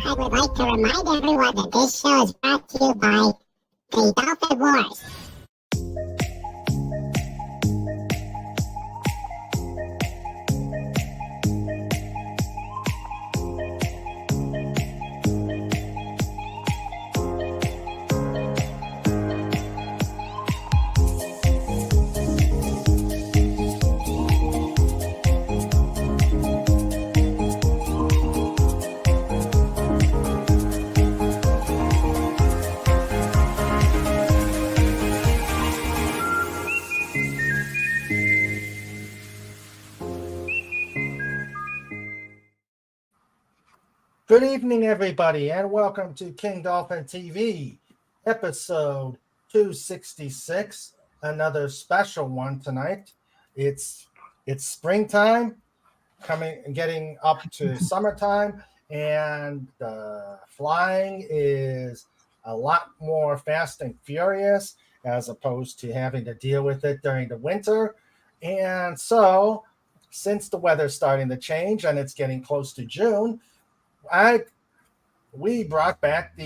I would like to remind everyone that this show is brought to you by the Dolphin Wars. Good evening, everybody, and welcome to King Dolphin TV, episode 266. Another special one tonight. It's springtime, getting up to summertime, and flying is a lot more fast and furious as opposed to having to deal with it during the winter. And so, since the weather's starting to change and it's getting close to June, we brought back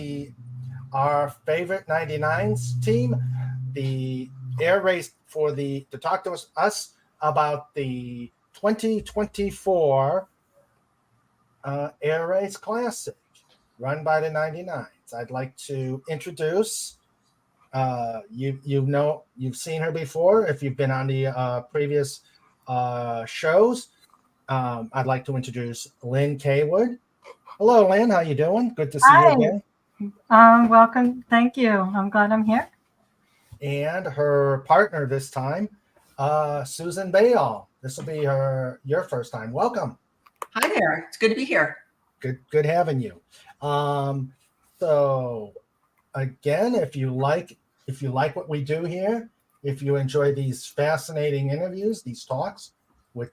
our favorite 99s team, the air race to talk to us about the 2024 Air Race Classic run by the 99s. I'd like to introduce you've seen her before if you've been on the previous shows. I'd like to introduce Lynn Caywood. Hello, Lynn. How you doing? Good to see you again. Welcome. Thank you. I'm glad I'm here. And her partner this time, Susan Beall. This will be your first time. Welcome. Hi there. It's good to be here. Good having you. So again, if you like what we do here, if you enjoy these fascinating interviews, these talks with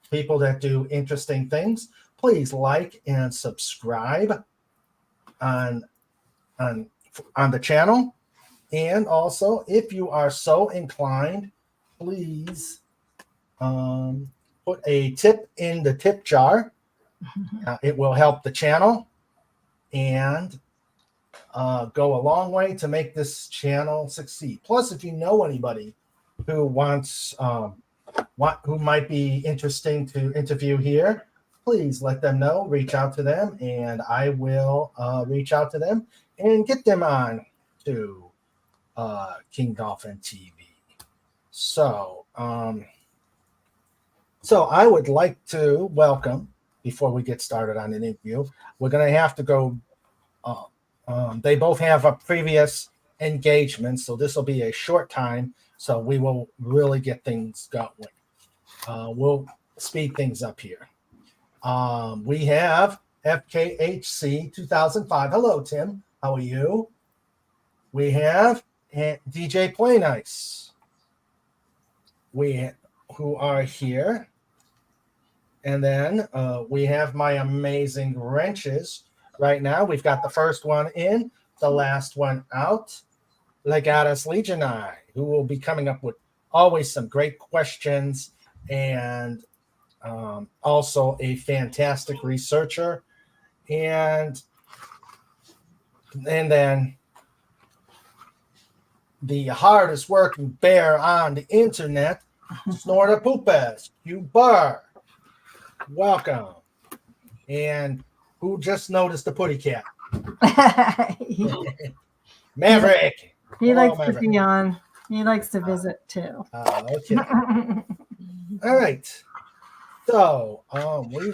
people that do interesting things, please like and subscribe on the channel. And also, if you are so inclined, please put a tip in the tip jar. It will help the channel and go a long way to make this channel succeed. Plus, if you know anybody who who might be interesting to interview here, please let them know, reach out to them, and I will reach out to them and get them on to King Dolphin TV. So I would like to welcome, before we get started on the interview, we're going to have to go. They both have a previous engagement, so this will be a short time, so we will really get things going. We'll speed things up here. We have FKHC 2005. Hello, Tim. How are you? We have DJ Play Nice. Who are here. And then we have my amazing wrenches right now. We've got the first one in, the last one out. Legatus Legionii, who will be coming up with always some great questions and also a fantastic researcher, and then the hardest working bear on the internet, Snorta Poopes, Q-Bar. Welcome. And who just noticed the putty cat? Maverick. He likes to be on. He likes to visit too. Okay. All right. So,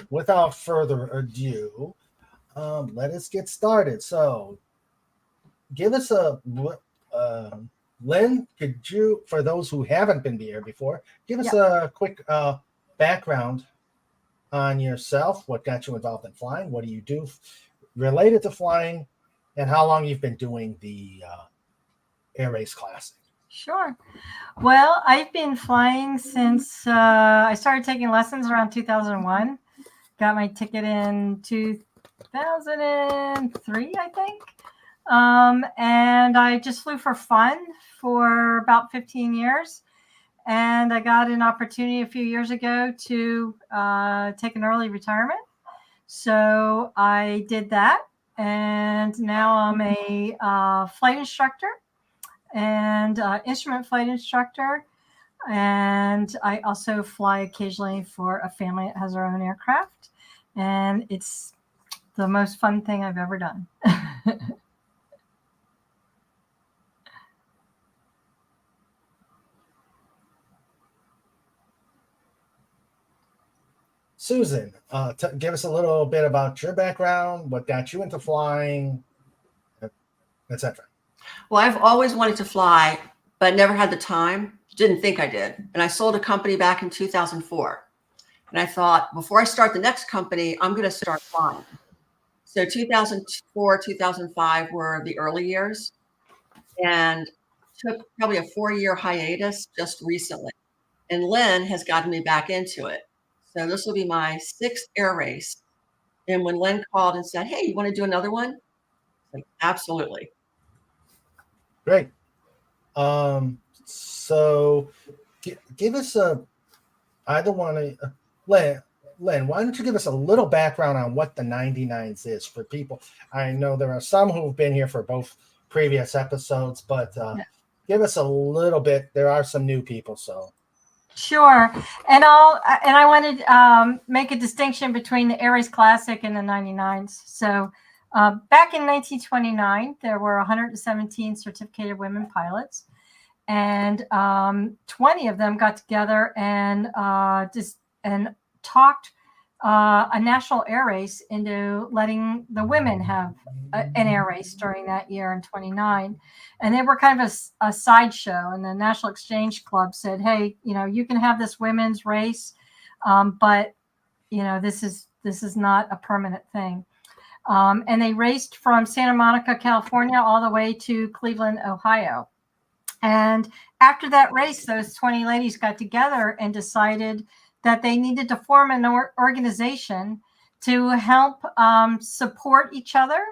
without further ado, let us get started. So, give us Lynn, could you, for those who haven't been here before, give us a quick background on yourself, what got you involved in flying, what do you do related to flying, and how long you've been doing the Air Race Classic? Sure. Well, I've been flying since I started taking lessons around 2001. Got my ticket in 2003, I think. And I just flew for fun for about 15 years. And I got an opportunity a few years ago to take an early retirement. So I did that, and now I'm a flight instructor and instrument flight instructor. And I also fly occasionally for a family that has their own aircraft. And it's the most fun thing I've ever done. Susan, give us a little bit about your background, what got you into flying, etc. Well, I've always wanted to fly, but never had the time. Didn't think I did. And I sold a company back in 2004. And I thought, before I start the next company, I'm going to start flying. So 2004, 2005 were the early years, and took probably a 4-year hiatus just recently. And Lynn has gotten me back into it. So this will be my 6th air race. And when Lynn called and said, "Hey, you want to do another one?" Like, absolutely. Great. So give us either one of Len, why don't you give us a little background on what the 99s is for people? I know there are some who've been here for both previous episodes, but give us a little bit. There are some new people, so. Sure. And I wanted to make a distinction between the Air Race Classic and the 99s. So back in 1929, there were 117 certificated women pilots, and 20 of them got together and talked a national air race into letting the women have an air race during that year in 29. And they were kind of a sideshow. And the National Exchange Club said, "Hey, you can have this women's race, but this is not a permanent thing." And they raced from Santa Monica, California, all the way to Cleveland, Ohio. And after that race, those 20 ladies got together and decided that they needed to form an organization to help support each other,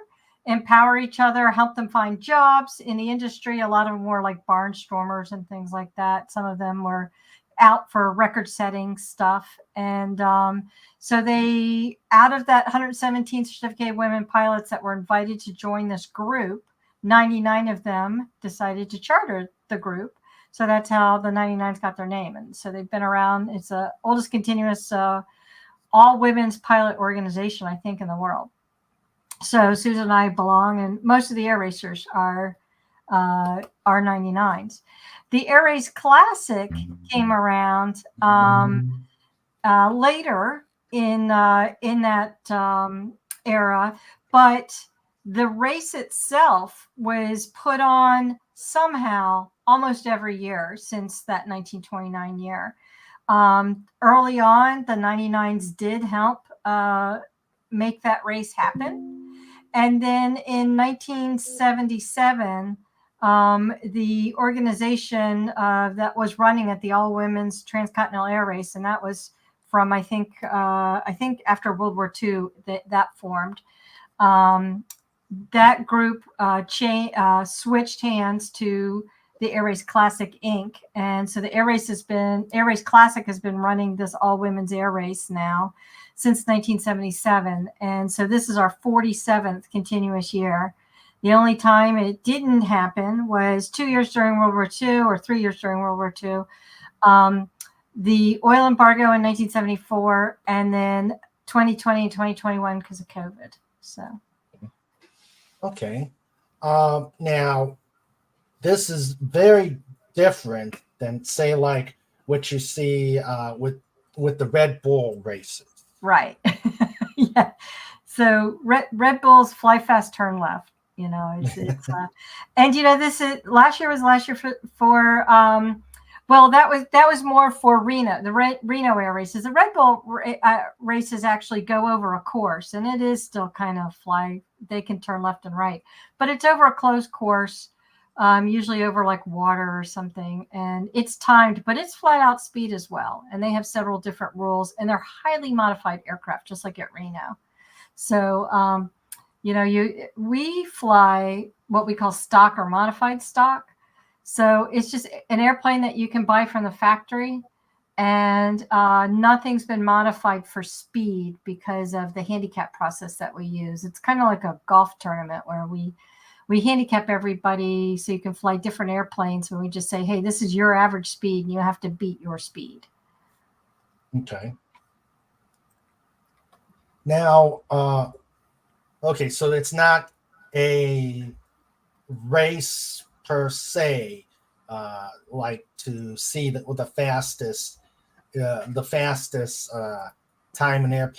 empower each other, help them find jobs in the industry. A lot of them were like barnstormers and things like that. Some of them were out for record-setting stuff. And so they, out of that 117 certificated women pilots that were invited to join this group, 99 of them decided to charter the group. So that's how the 99s got their name. And so they've been around. It's the oldest continuous all women's pilot organization, I think, in the world. So Susan and I belong, and most of the air racers are 99s. The Air Race Classic came around later in that era, but the race itself was put on somehow almost every year since that 1929 year. Early on, the 99s did help make that race happen. And then in 1977, the organization that was running at the All Women's Transcontinental Air Race, and that was from I think after World War II that formed. That group switched hands to the Air Race Classic Inc. And so the Air Race Classic has been running this all women's air race now since 1977. And so this is our 47th continuous year. The only time it didn't happen was 2 years during World War II or 3 years during World War II. The oil embargo in 1974, and then 2020 and 2021 because of COVID. So. Okay. Now, this is very different than, say, like what you see with the Red Bull races. Right. Yeah. So Red Bull's fly fast, turn left. It's and this is last year for well, that was more for Reno, the Reno air races. The Red Bull races actually go over a course, and it is still kind of fly. They can turn left and right, but it's over a closed course, usually over like water or something, and it's timed, but it's flat out speed as well. And they have several different rules, and they're highly modified aircraft, just like at Reno. So, we fly what we call stock or modified stock. So it's just an airplane that you can buy from the factory, and nothing's been modified for speed because of the handicap process that we use. It's kind of like a golf tournament where we handicap everybody so you can fly different airplanes, and we just say, hey, this is your average speed and you have to beat your speed. Okay. Now, okay, so it's not a race per se, like to see the fastest time an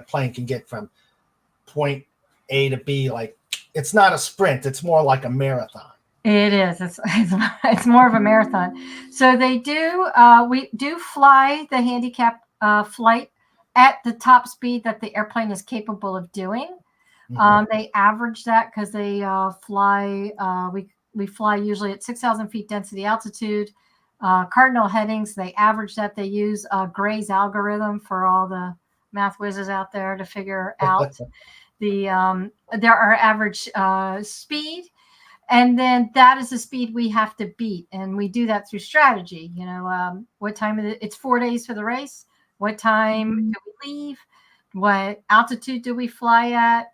plane can get from point A to B. Like, it's not a sprint; it's more like a marathon. It is. It's more of a marathon. So they do. We do fly the handicap flight at the top speed that the airplane is capable of doing. They average that because they fly. We fly usually at 6,000 feet density altitude. Cardinal headings. They average that. They use Gray's algorithm for all the math whizzes out there to figure out our average speed. And then that is the speed we have to beat. And we do that through strategy. What time it's 4 days for the race. What time do we leave? What altitude do we fly at?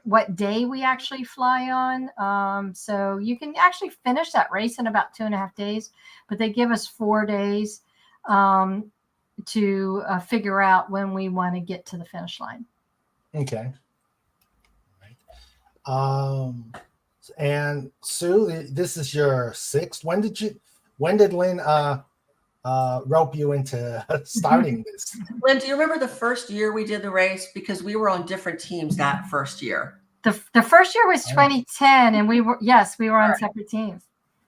What day we actually fly on. So you can actually finish that race in about 2.5 days, but they give us 4 days to figure out when we want to get to the finish line. Okay. And Sue, this is your 6th. When did Lynn rope you into starting this? Lynn, do you remember the first year we did the race? Because we were on different teams that first year. The first year was 2010, and we were on separate teams.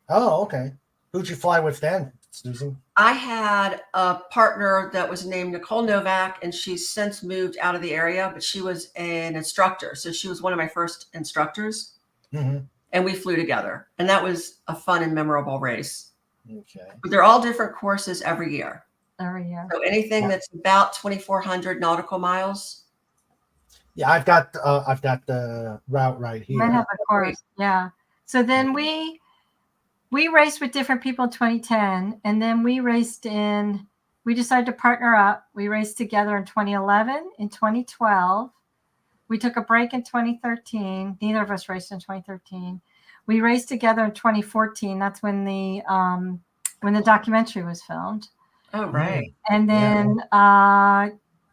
Oh, okay. Who'd you fly with then, Susan? I had a partner that was named Nicole Novak, and she's since moved out of the area, but she was an instructor. So she was one of my first instructors. Mm-hmm. And we flew together. And that was a fun and memorable race. Okay. But they're all different courses every year. Every year. So anything that's about 2,400 nautical miles. Yeah, I've got the route right here. Might have a course. Yeah. So then we raced with different people in 2010, and then we decided to partner up. We raced together in 2011, in 2012. We took a break in 2013. Neither of us raced in 2013. We raced together in 2014. That's when the documentary was filmed. Oh, right. And then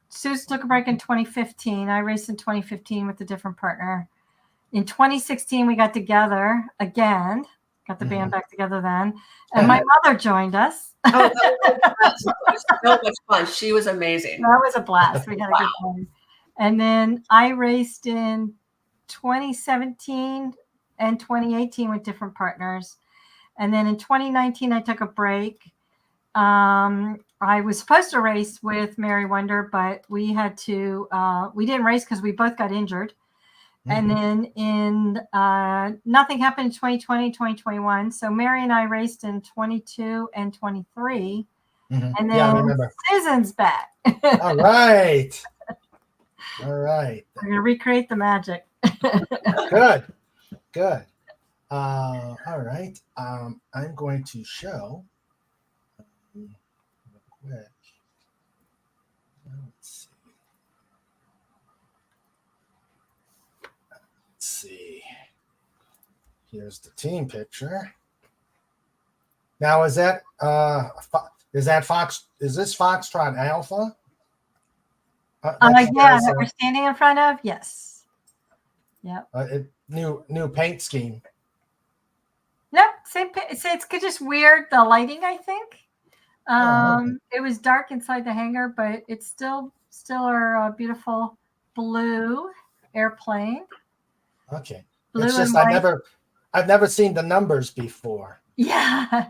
Suze took a break in 2015. I raced in 2015 with a different partner. In 2016, we got together again. Got the band back together then. And my mother joined us. Oh, that was so much fun. She was amazing. That was a blast. We had a good time. And then I raced in 2017 and 2018 with different partners. And then in 2019, I took a break. I was supposed to race with Mary Wonder, but we didn't race because we both got injured. And then nothing happened in 2020, 2021. So Mary and I raced in 22 and 23. And then Susan's back. All right. All right. We're going to recreate the magic. Good. All right. I'm going to show real quick. Let's see. Here's the team picture. Now, is that Fox? Is this Foxtrot Alpha? That we're standing in front of. Yes. Yep. New paint scheme. Nope. Same. It's just weird. The lighting, I think. Okay. It was dark inside the hangar, but it's still our beautiful blue airplane. Okay. Blue it's just and white. I've never seen the numbers before. Yeah.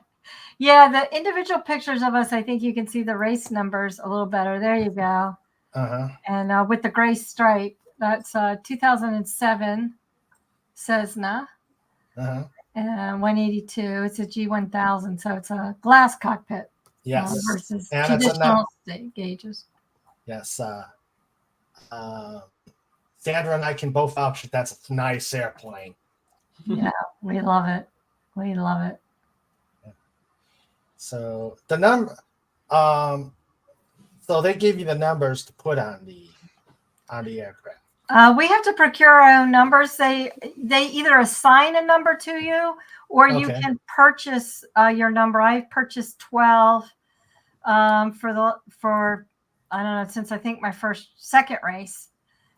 Yeah. The individual pictures of us, I think you can see the race numbers a little better. There you go. And with the gray stripe, that's 2007 Cessna. And 182. It's a G1000, so it's a glass cockpit. Yes. Versus and traditional gauges. Yes. Sandra and I can both vouch that that's a nice airplane. Yeah, we love it. We love it. So the number. So they give you the numbers to put on the aircraft. We have to procure our own numbers. They either assign a number to you, or you Okay. can purchase your number. I've purchased 12 for I don't know, since I think my second race.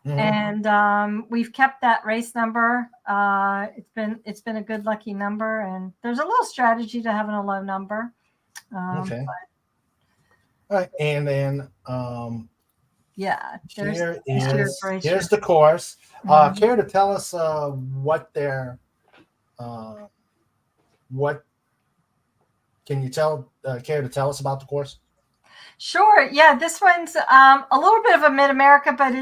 Mhm. And we've kept that race number. It's been a good lucky number, and there's a little strategy to having a low number. Okay. All right, and then Yeah, there's here this year's is race. here's the course. Mhm. Care to tell us what their what can you care to tell us about the course? Sure. Yeah, this one's a little bit of a mid-America, but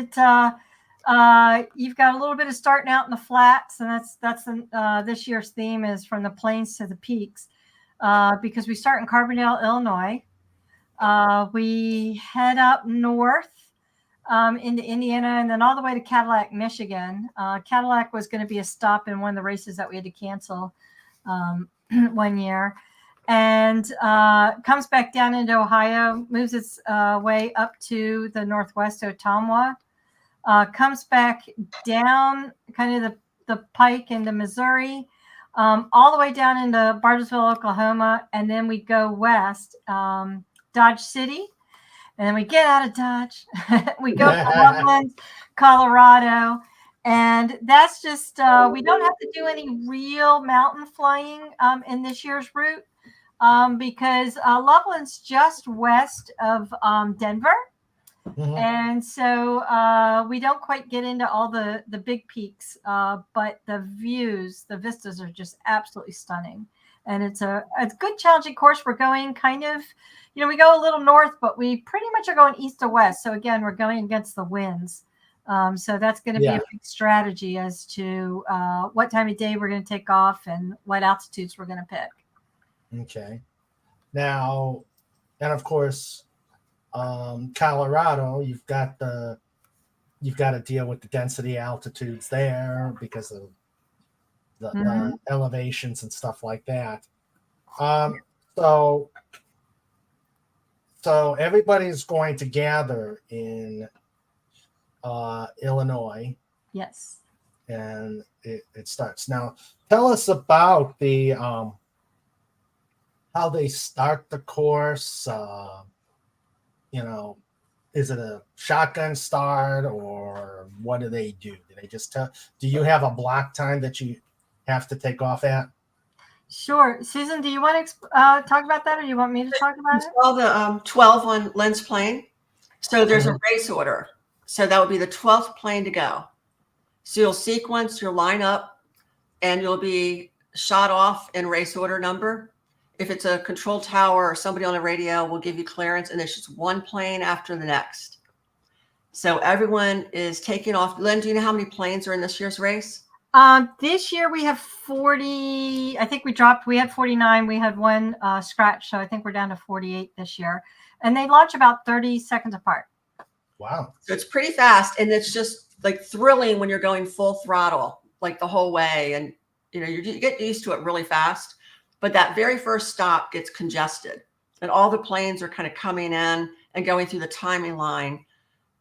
you've got a little bit of starting out in the flats, and that's this year's theme is from the plains to the peaks, because we start in Carbondale, Illinois. We head up north into Indiana, and then all the way to Cadillac, Michigan. Cadillac was going to be a stop in one of the races that we had to cancel one year. And comes back down into Ohio, moves its way up to the northwest Ottumwa, comes back down kind of the pike into Missouri, all the way down into Bartlesville, Oklahoma, and then we go west, Dodge City, and then we get out of Dodge. We go to Loveland, Colorado. And that's just, we don't have to do any real mountain flying in this year's route. Because Loveland's just west of Denver. Mhm. And so we don't quite get into all the big peaks, but the vistas are just absolutely stunning. And it's a good challenging course. We're going kind of, we go a little north, but we pretty much are going east to west. So again, we're going against the winds. So that's going to be a big strategy as to what time of day we're going to take off and what altitudes we're going to pick. Okay. Now, and of course, Colorado, you've got to deal with the density altitudes there because of the elevations and stuff like that. So everybody's going to gather in Illinois. Yes. And it starts. Now, tell us about the how they start the course. Is it a shotgun start, or what do they do? Do they just tell? Do you have a block time that you have to take off at? Sure. Susan, do you want to talk about that, or you want me to talk about it? Well, the 12 on Len's plane. So there's a race order. So that would be the 12th plane to go. So you'll sequence, you'll line up, and you'll be shot off in race order number. If it's a control tower or somebody on a radio, will give you clearance, and there's just one plane after the next. So everyone is taking off. Len, do you know how many planes are in this year's race? This year we have 40. I think we had 49. We had one scratch, so I think we're down to 48 this year. And they launch about 30 seconds apart. Wow. So it's pretty fast, and it's just like thrilling when you're going full throttle, like the whole way. And, you get used to it really fast. But that very first stop gets congested, and all the planes are kind of coming in and going through the timing line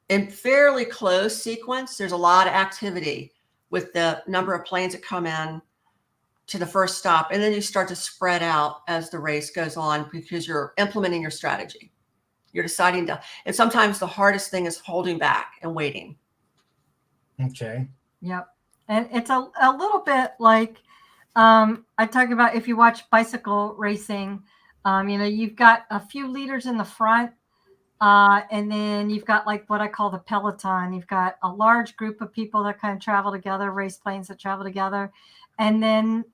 in fairly close sequence. There's a lot of activity with the number of planes that come in to the first stop. And then you start to spread out as the race goes on because you're implementing your strategy. You're deciding to, and sometimes the hardest thing is holding back and waiting. Okay. Yep. And it's a little bit like, I talk about if you watch bicycle racing, you've got a few leaders in the front, and then you've got like what I call the peloton. You've got a large group of people that kind of travel together, race planes that travel together. And then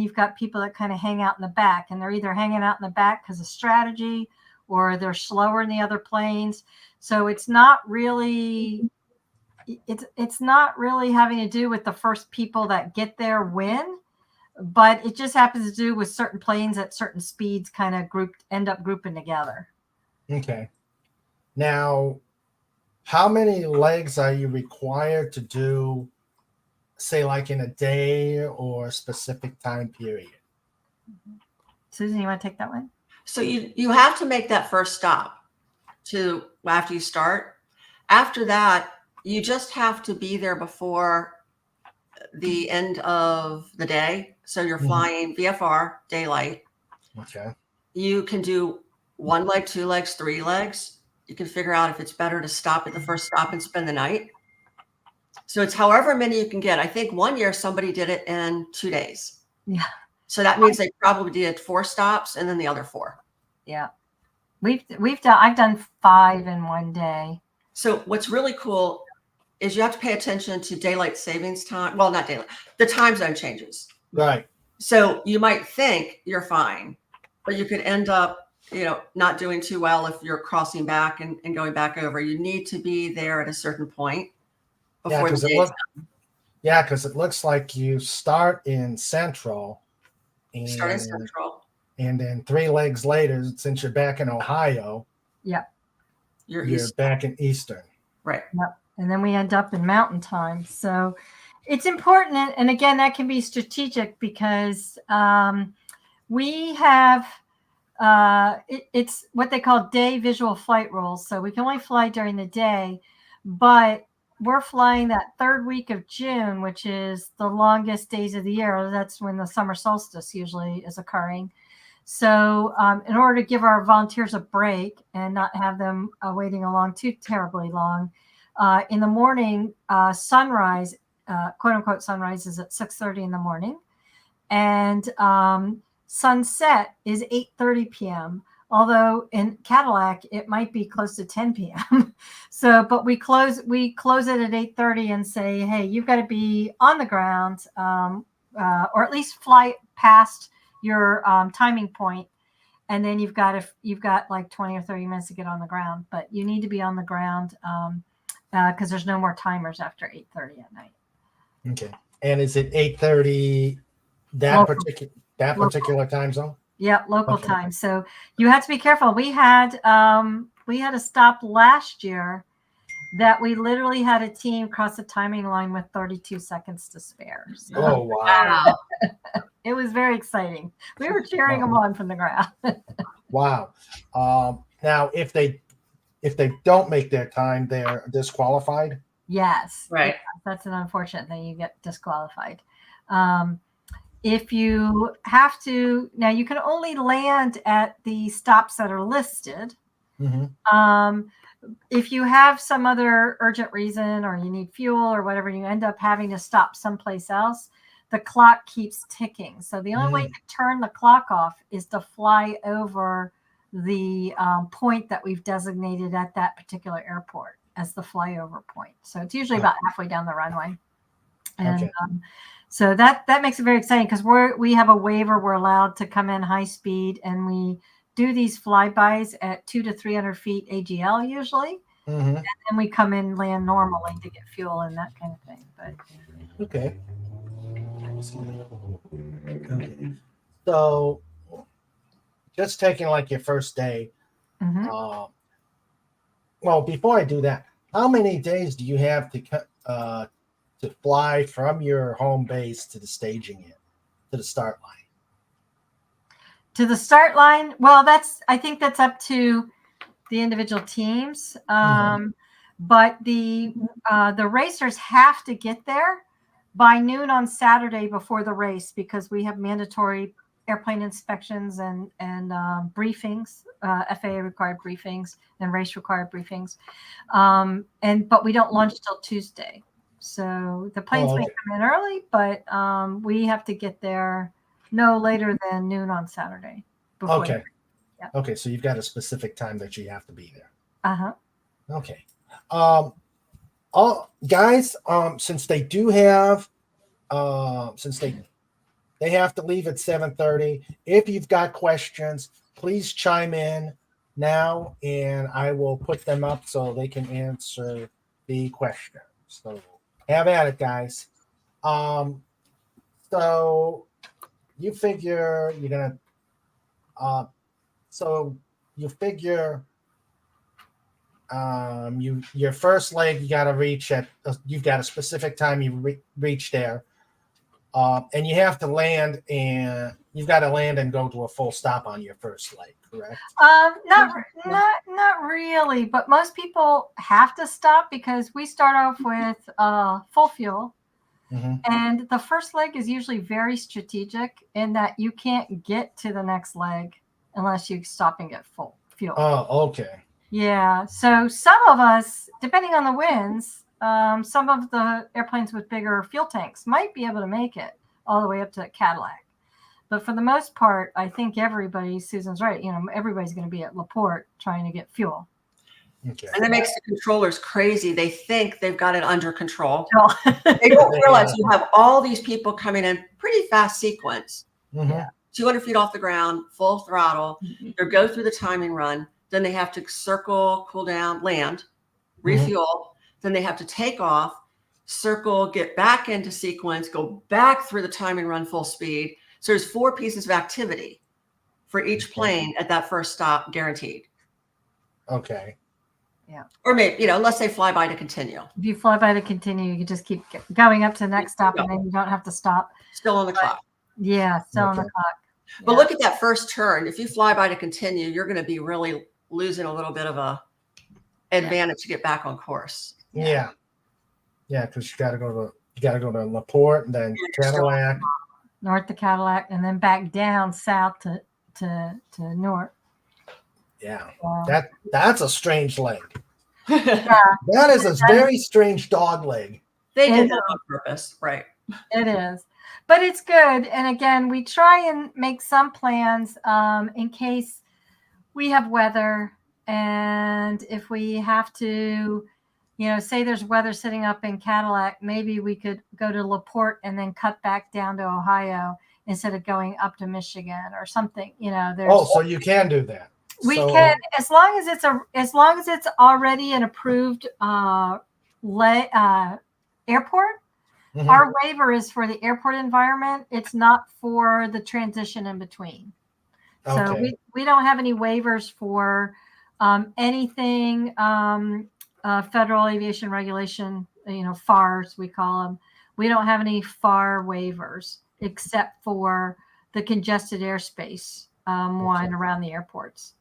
you've got people that kind of hang out in the back, and they're either hanging out in the back because of strategy, or they're slower in the other planes. So it's not really having to do with the first people that get there win, but it just happens to do with certain planes at certain speeds kind of end up grouping together. Okay. Now, how many legs are you required to do, say, like in a day or a specific time period? Susan, you want to take that one? So you have to make that first stop to after you start. After that, you just have to be there before the end of the day. So you're flying VFR daylight. Okay. You can do 1 leg, 2 legs, 3 legs. You can figure out if it's better to stop at the first stop and spend the night. So it's however many you can get. I think one year somebody did it in 2 days. Yeah. So that means they probably did 4 stops and then the other 4. Yeah. I've done 5 in one day. So what's really cool is you have to pay attention to daylight savings time. Well, not daylight, the time zone changes. Right. So you might think you're fine, but you could end up, not doing too well if you're crossing back and going back over. You need to be there at a certain point before the day. Because it looks like you start in Central. And, Start in Central. And then 3 legs later, since you're back in Ohio, you're back in Eastern. Right. Yep. And then we end up in Mountain Time. So it's important. And again, that can be strategic because we have it's what they call day visual flight rules. So we can only fly during the day, but we're flying that 3rd week of June, which is the longest days of the year. That's when the summer solstice usually is occurring. So in order to give our volunteers a break and not have them waiting along too terribly long, in the morning, sunrise, quote unquote sunrise, is at 6:30 in the morning. And sunset is 8:30 p.m. Although in Cadillac, it might be close to 10 p.m. So, but we close it at 8:30 and say, hey, you've got to be on the ground or at least fly past your timing point. And then you've got like 20 or 30 minutes to get on the ground, but you need to be on the ground because there's no more timers after 8:30 at night. Okay. And is it 8:30 that particular time zone? Yeah, local time. So you have to be careful. We had a stop last year that we literally had a team cross the timing line with 32 seconds to spare. So Oh, wow. it was very exciting. We were cheering them on from the ground. Wow. Now, if they don't make their time, they're disqualified? Yes. Right. That's an unfortunate thing. You get disqualified. If you have to, now you can only land at the stops that are listed. Mm-hmm. If you have some other urgent reason or you need fuel or whatever, you end up having to stop someplace else, the clock keeps ticking. So the only way to turn the clock off is to fly over the point that we've designated at that particular airport as the flyover point. So it's usually about halfway down the runway. And so that makes it very exciting because we have a waiver. We're allowed to come in high speed, and we do these flybys at 200 to 300 feet AGL usually. And then we come in, land normally to get fuel and that kind of thing. But okay. So just taking like your first day. Well, before I do that, how many days do you have to fly from your home base to the staging area, to the start line? To the start line, well, I think that's up to the individual teams. But the racers have to get there by noon on Saturday before the race because we have mandatory airplane inspections and briefings, FAA required briefings and race required briefings. But we don't launch till Tuesday. So the planes may come in early, but we have to get there no later than noon on Saturday. Okay. Okay, so you've got a specific time that you have to be there. Okay. Guys, since they do have, since they have to leave at 7:30. If you've got questions, please chime in now, and I will put them up so they can answer the questions. So have at it, guys. So you figure you're gonna. So you figure. Your first leg you got to reach at. You've got a specific time you reach there. And you have to land, and you've got to land and go to a full stop on your first leg, correct? Not really, but most people have to stop because we start off with full fuel. Mm-hmm. And the first leg is usually very strategic in that you can't get to the next leg unless you stop and get full fuel. Oh, okay. Yeah. So some of us, depending on the winds, some of the airplanes with bigger fuel tanks might be able to make it all the way up to Cadillac. But for the most part, I think Susan's right. Everybody's going to be at LaPorte trying to get fuel. Okay. And that makes the controllers crazy. They think they've got it under control. No. They don't realize you have all these people coming in pretty fast sequence. Mm-hmm. Yeah. 200 feet off the ground, full throttle. They go through the timing run. Then they have to circle, cool down, land, refuel. Then they have to take off, circle, get back into sequence, go back through the timing run full speed. So there's 4 pieces of activity for each plane at that first stop, guaranteed. Okay. Yeah. Or maybe, let's say fly by to continue. If you fly by to continue, you can just keep going up to the next stop, and then you don't have to stop. Still on the clock. Yeah, still on the clock. But look at that first turn. If you fly by to continue, you're going to be really losing a little bit of a advantage to get back on course. Yeah. Yeah, because you got to go to LaPorte and then Cadillac. North to Cadillac, and then back down south to North. Yeah. That's a strange leg. Yeah. That is a very strange dog leg. They did that on purpose, right? It is. But it's good. And again, we try and make some plans in case we have weather. And if we have to, say there's weather sitting up in Cadillac, maybe we could go to LaPorte and then cut back down to Ohio instead of going up to Michigan or something. So you can do that. We can, as long as it's already an approved airport. Mm-hmm. Our waiver is for the airport environment. It's not for the transition in between. Okay. So we don't have any waivers for anything federal aviation regulation, FARs we call them. We don't have any FAR waivers except for the congested airspace one around the airports.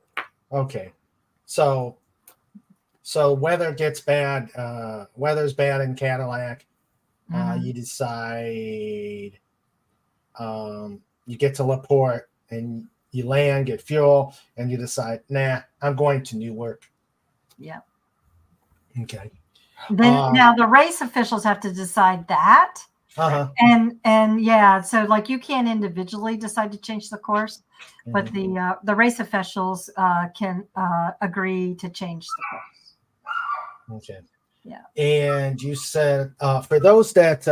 Okay. So weather gets bad. Weather's bad in Cadillac. You decide you get to LaPorte and you land, get fuel, and you decide, I'm going to Newark. Yeah. Okay. Then now the race officials have to decide that. Uh-huh. And yeah, so like you can't individually decide to change the course, but the race officials can agree to change the course. Okay. Yeah. And you said for those that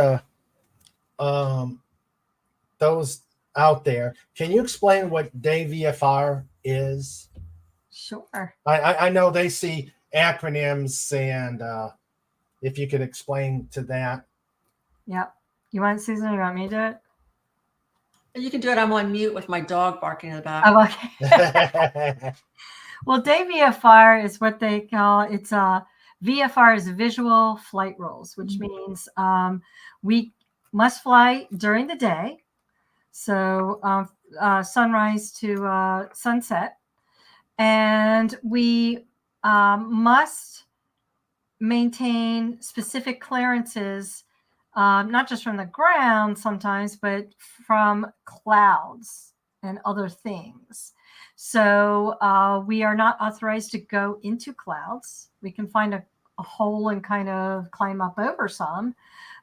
those out there, can you explain what day VFR is? Sure. I know they see acronyms, and if you could explain to that. Yep. You want Susan? Or you want me to do it? You can do it. I'm on mute with my dog barking in the back. Oh, okay. Well, day VFR is what they call it's VFR is visual flight rules, which means we must fly during the day, so sunrise to sunset, and we must maintain specific clearances, not just from the ground sometimes, but from clouds and other things. So we are not authorized to go into clouds. We can find a hole and kind of climb up over some,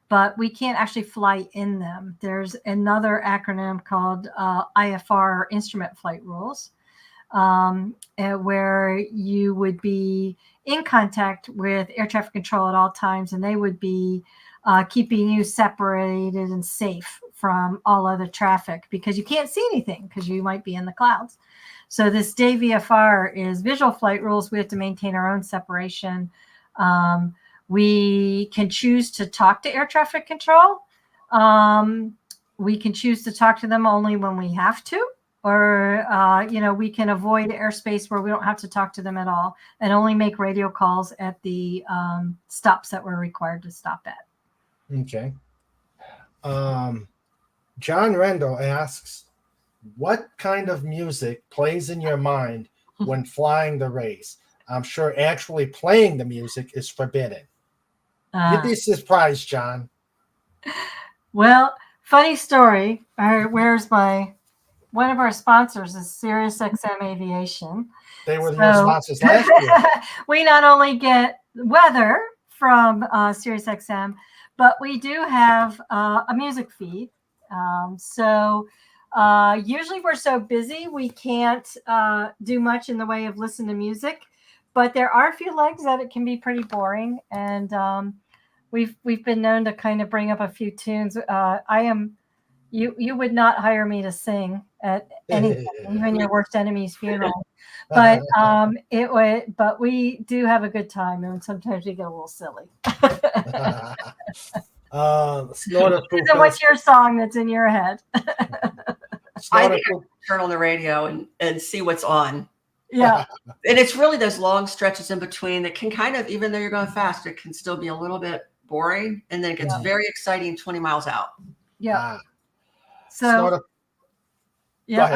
but we can't actually fly in them. There's another acronym called IFR, Instrument Flight Rules, where you would be in contact with air traffic control at all times, and they would be keeping you separated and safe from all other traffic because you can't see anything because you might be in the clouds. So this day VFR is visual flight rules. We have to maintain our own separation. We can choose to talk to air traffic control. We can choose to talk to them only when we have to, or, we can avoid airspace where we don't have to talk to them at all and only make radio calls at the stops that we're required to stop at. Okay. John Rendell asks, what kind of music plays in your mind when flying the race? I'm sure actually playing the music is forbidden. You'd be surprised, John. Well, funny story. Where's one of our sponsors is SiriusXM Aviation. They were your sponsors last year. We not only get weather from SiriusXM, but we do have a music feed. Usually we're so busy we can't do much in the way of listen to music, but there are a few legs that it can be pretty boring, and we've been known to kind of bring up a few tunes. You would not hire me to sing at anything, even your worst enemy's funeral. But but we do have a good time, and sometimes we get a little silly. What's your song that's in your head? I think I turn on the radio and see what's on. Yeah. And it's really those long stretches in between that can kind of, even though you're going fast, it can still be a little bit boring. And then it gets very exciting 20 miles out. Yeah. So, I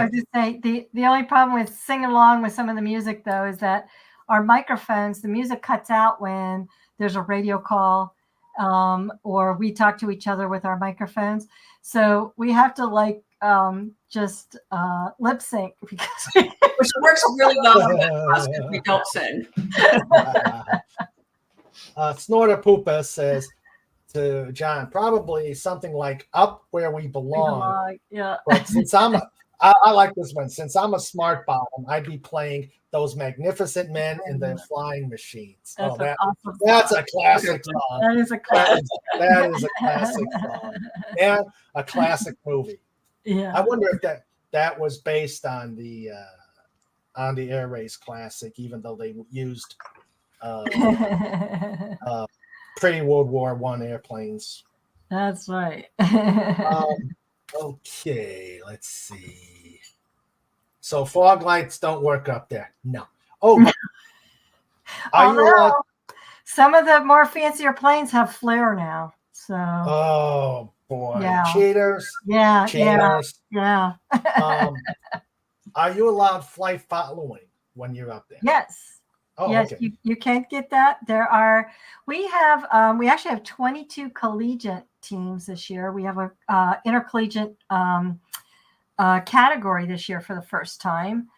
was just say the only problem with singing along with some of the music, though, is that our microphones, the music cuts out when there's a radio call or we talk to each other with our microphones. So we have to just lip sync because which works really well because we don't sing. Snorter Poopa says to John, probably something like Up Where We Belong. Yeah. But since I like this one. Since I'm a smart bottom, I'd be playing Those Magnificent Men in Their Flying Machines. That's a classic song. That is a classic. That is a classic song. And a classic movie. Yeah. I wonder if that was based on the Air Race Classic, even though they used pre-World War I airplanes. That's right. Okay, let's see. So fog lights don't work up there. No. Oh, some of the more fancier planes have flare now. So. Oh boy, yeah. Cheaters. Yeah. Cheaters. Yeah. Are you allowed flight following when you're up there? Yes. Oh, yes, okay. you can't get that. We actually have 22 collegiate teams this year. We have a intercollegiate category this year for the first time.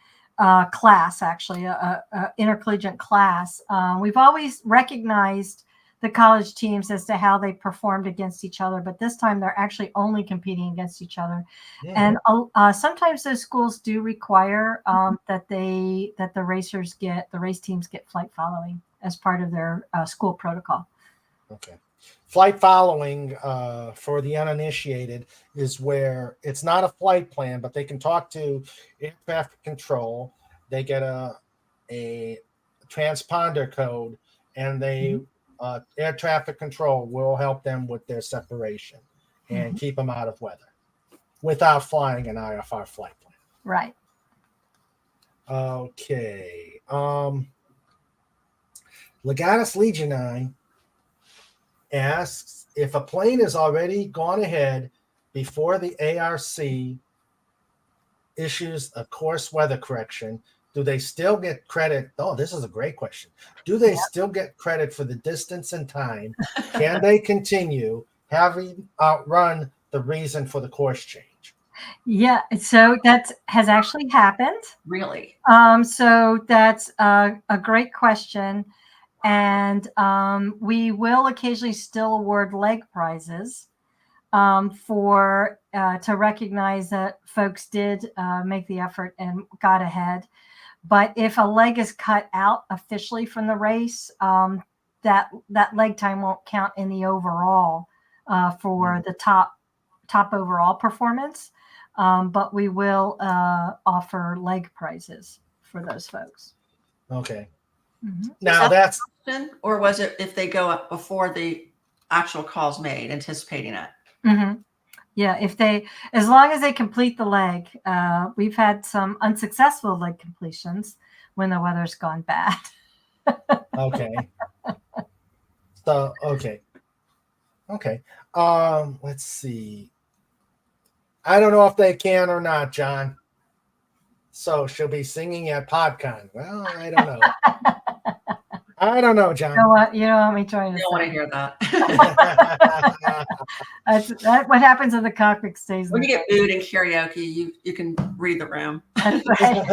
Class, actually, a intercollegiate class. We've always recognized the college teams as to how they performed against each other, but this time they're actually only competing against each other. Yeah. And sometimes those schools do require that the race teams get flight following as part of their school protocol. Okay. Flight following for the uninitiated is where it's not a flight plan, but they can talk to air traffic control. They get a transponder code, and they air traffic control will help them with their separation and keep them out of weather without flying an IFR flight plan. Right. Okay. Legatus Legionine asks, if a plane has already gone ahead before the ARC issues a course weather correction, do they still get credit? Oh, this is a great question. Do they still get credit for the distance and time? Can they continue having outrun the reason for the course change? Yeah, so that has actually happened. Really? So that's a great question. And we will occasionally still award leg prizes to recognize that folks did make the effort and got ahead. But if a leg is cut out officially from the race, that leg time won't count in the overall for the top overall performance. But we will offer leg prizes for those folks. Okay. Mm-hmm. Now that's or was it if they go up before the actual call's made, anticipating it? Mm-hmm. Yeah, as long as they complete the leg, we've had some unsuccessful leg completions when the weather's gone bad. Okay. So, okay. Let's see. I don't know if they can or not, John. So she'll be singing at PodCon. Well, I don't know. I don't know, John. You know what? You don't want me trying I to don't want to say. hear that. That's what happens in the cockpit stays. When you get booed in karaoke, you can read the room. That's right.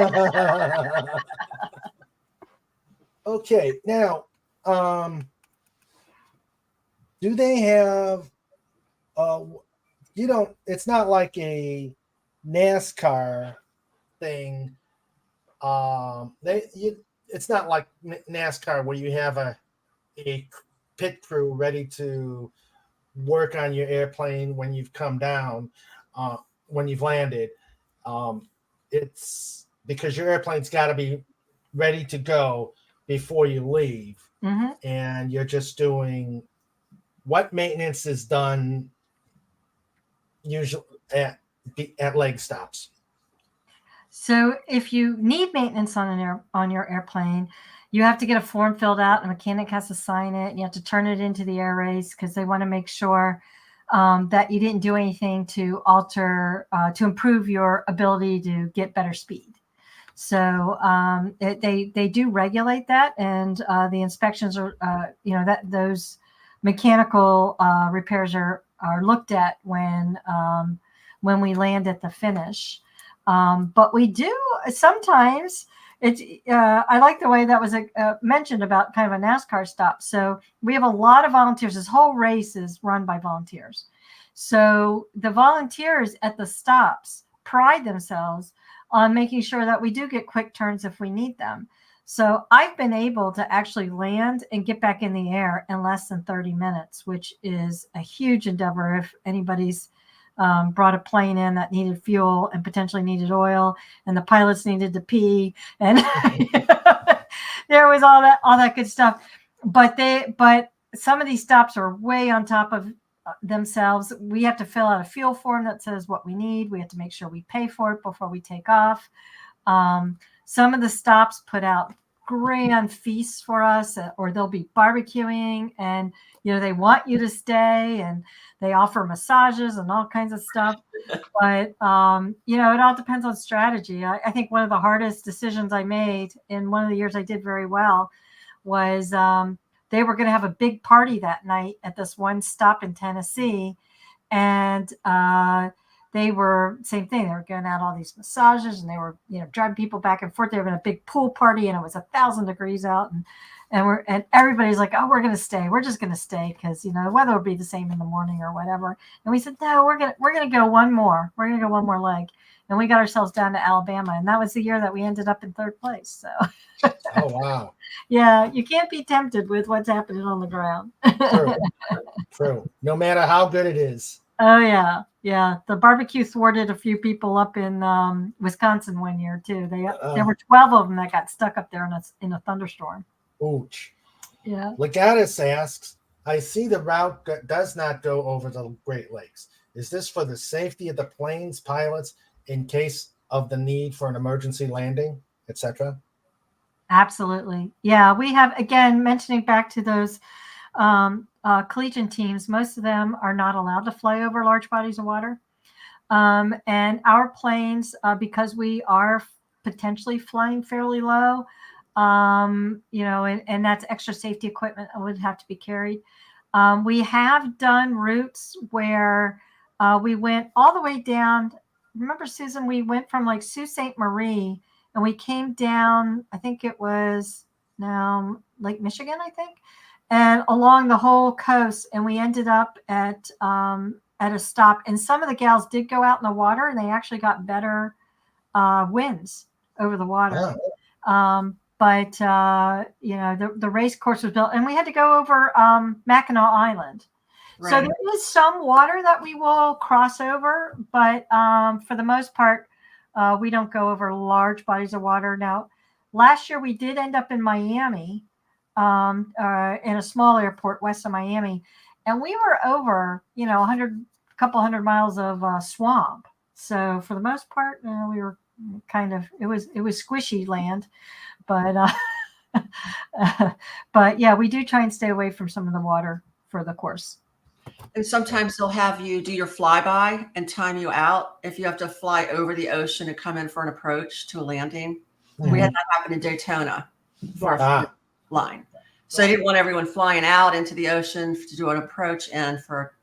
Okay, now, do they have? It's not like a NASCAR thing. It's not like NASCAR where you have a pit crew ready to work on your airplane when you've come down, when you've landed. It's because your airplane's got to be ready to go before you leave, and you're just doing what maintenance is done usually at leg stops. So if you need maintenance on your airplane, you have to get a form filled out. A mechanic has to sign it. And you have to turn it into the air race because they want to make sure that you didn't do anything to alter, to improve your ability to get better speed. So they do regulate that, and the inspections are, that those mechanical repairs are looked at when we land at the finish. But we do sometimes. I like the way that was mentioned about kind of a NASCAR stop. So we have a lot of volunteers. This whole race is run by volunteers. So the volunteers at the stops pride themselves on making sure that we do get quick turns if we need them. So I've been able to actually land and get back in the air in less than 30 minutes, which is a huge endeavor if anybody's brought a plane in that needed fuel and potentially needed oil, and the pilots needed to pee, and there was all that good stuff. But some of these stops are way on top of themselves. We have to fill out a fuel form that says what we need. We have to make sure we pay for it before we take off. Some of the stops put out grand feasts for us, or they'll be barbecuing, and they want you to stay, and they offer massages and all kinds of stuff. But it all depends on strategy. I think one of the hardest decisions I made in one of the years I did very well was they were going to have a big party that night at this one stop in Tennessee, and they were same thing. They were going out all these massages, and they were, driving people back and forth. They were having a big pool party, and it was 1,000 degrees out, and everybody's like, "Oh, we're going to stay. We're just going to stay because the weather will be the same in the morning or whatever." And we said, "No, we're gonna go one more. We're gonna go one more leg." And we got ourselves down to Alabama, and that was the year that we ended up in third place. So. Oh wow! Yeah, you can't be tempted with what's happening on the ground. True. No matter how good it is. Oh yeah. The barbecue thwarted a few people up in Wisconsin one year too. There were 12 of them that got stuck up there in a thunderstorm. Ouch. Yeah. Legatus asks, I see the route does not go over the Great Lakes. Is this for the safety of the plane's pilots in case of the need for an emergency landing, etc.? Absolutely. Yeah, we have, again, mentioning back to those collegiate teams, most of them are not allowed to fly over large bodies of water. And our planes, because we are potentially flying fairly low, and that's extra safety equipment that would have to be carried. We have done routes where we went all the way down. Remember, Susan, we went from like Sault Ste. Marie, and we came down, I think it was now Lake Michigan, I think, and along the whole coast. And we ended up at a stop. And some of the gals did go out in the water, and they actually got better winds over the water. Oh. But the race course was built, and we had to go over Mackinac Island. Right. So there is some water that we will cross over, but for the most part, we don't go over large bodies of water. Now, last year we did end up in Miami, in a small airport west of Miami, and we were over, a couple hundred miles of swamp. So for the most part, we were kind of, it was squishy land, but but yeah, we do try and stay away from some of the water for the course. And sometimes they'll have you do your flyby and time you out if you have to fly over the ocean and come in for an approach to a landing. We had that happen in Daytona for a line. So they didn't want everyone flying out into the ocean to do an approach and for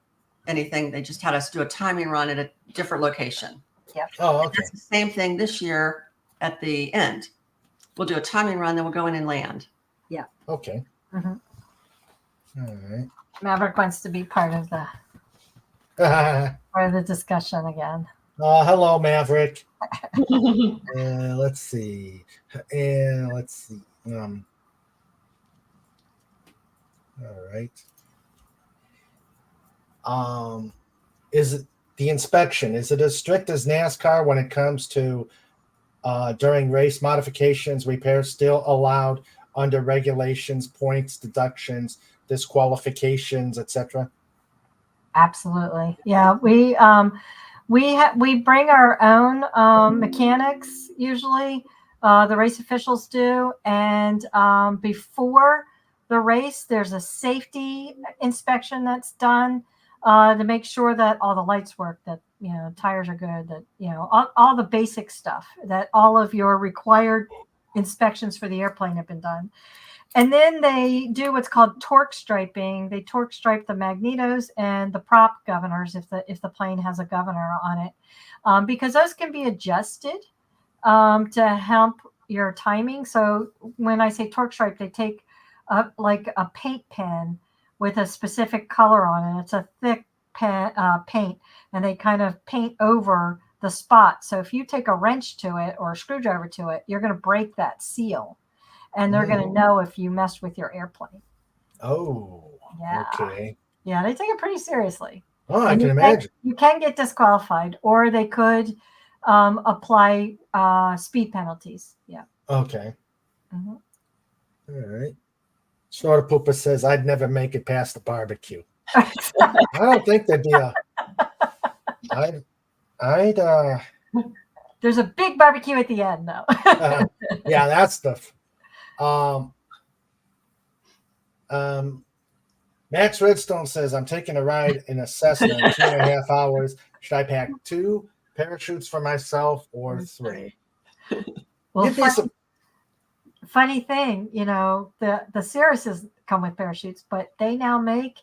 anything. They just had us do a timing run at a different location. Yep. Oh, okay. That's the same thing this year at the end. We'll do a timing run, then we'll go in and land. Yeah. Okay. Mhm. All right. Maverick wants to be part of the discussion again. Hello, Maverick. Let's see. Let's see. All right. Is it the inspection? Is it as strict as NASCAR when it comes to during race modifications, repairs still allowed under regulations, points, deductions, disqualifications, etc.? Absolutely. Yeah, we bring our own mechanics usually. The race officials do, and before the race, there's a safety inspection that's done to make sure that all the lights work, that tires are good, that all the basic stuff, that all of your required inspections for the airplane have been done. And then they do what's called torque striping. They torque stripe the magnetos and the prop governors if the plane has a governor on it, because those can be adjusted to help your timing. So when I say torque stripe, they take like a paint pen with a specific color on it. It's a thick paint, and they kind of paint over the spot. So if you take a wrench to it or a screwdriver to it, you're going to break that seal. And they're going to know if you messed with your airplane. Oh, yeah. Okay. Yeah, they take it pretty seriously. Oh, I can imagine. You can get disqualified, or they could apply speed penalties. Yeah. Okay. Mm-hmm. All right. Snorter Poopa says, I'd never make it past the barbecue. I don't think there'd be There's a big barbecue at the end, though. Yeah, that's the... Max Redstone says, I'm taking a ride in a Cessna in 2.5 hours. Should I pack 2 parachutes for myself or 3? Well, funny thing, the Cirruses come with parachutes, but they now make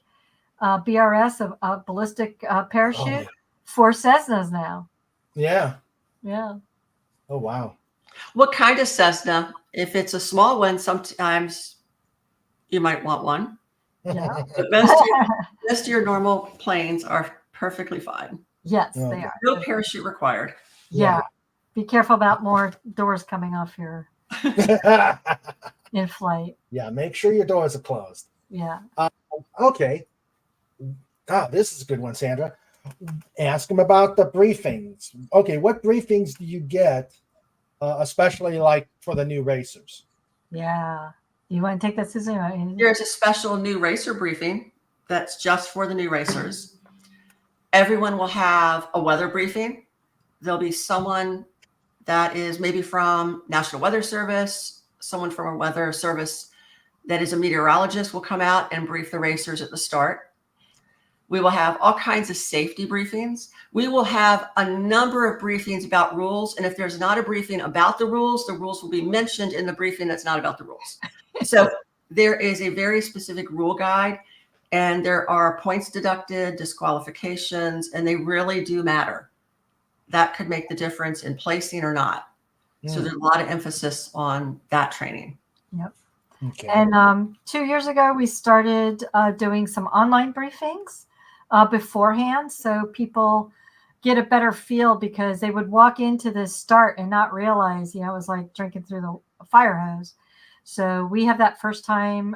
BRS, a ballistic parachute for Cessnas now. Yeah. Yeah. Oh, wow. What kind of Cessna? If it's a small one, sometimes you might want one. Yeah. But most of your normal planes are perfectly fine. Yes, they are. No parachute required. Yeah. Be careful about more doors coming off your in flight. Yeah, make sure your doors are closed. Yeah. Okay. This is a good one, Sandra. Ask them about the briefings. Okay, what briefings do you get, especially like for the new racers? Yeah. You want to take that, Susan? There's a special new racer briefing that's just for the new racers. Everyone will have a weather briefing. There'll be someone that is maybe from National Weather Service, someone from a weather service that is a meteorologist will come out and brief the racers at the start. We will have all kinds of safety briefings. We will have a number of briefings about rules. And if there's not a briefing about the rules will be mentioned in the briefing that's not about the rules. So there is a very specific rule guide, and there are points deducted, disqualifications, and they really do matter. That could make the difference in placing or not. So there's a lot of emphasis on that training. Yep. Okay. And 2 years ago, we started doing some online briefings beforehand, so people get a better feel, because they would walk into this start and not realize, it was like drinking through the fire hose. So we have that first time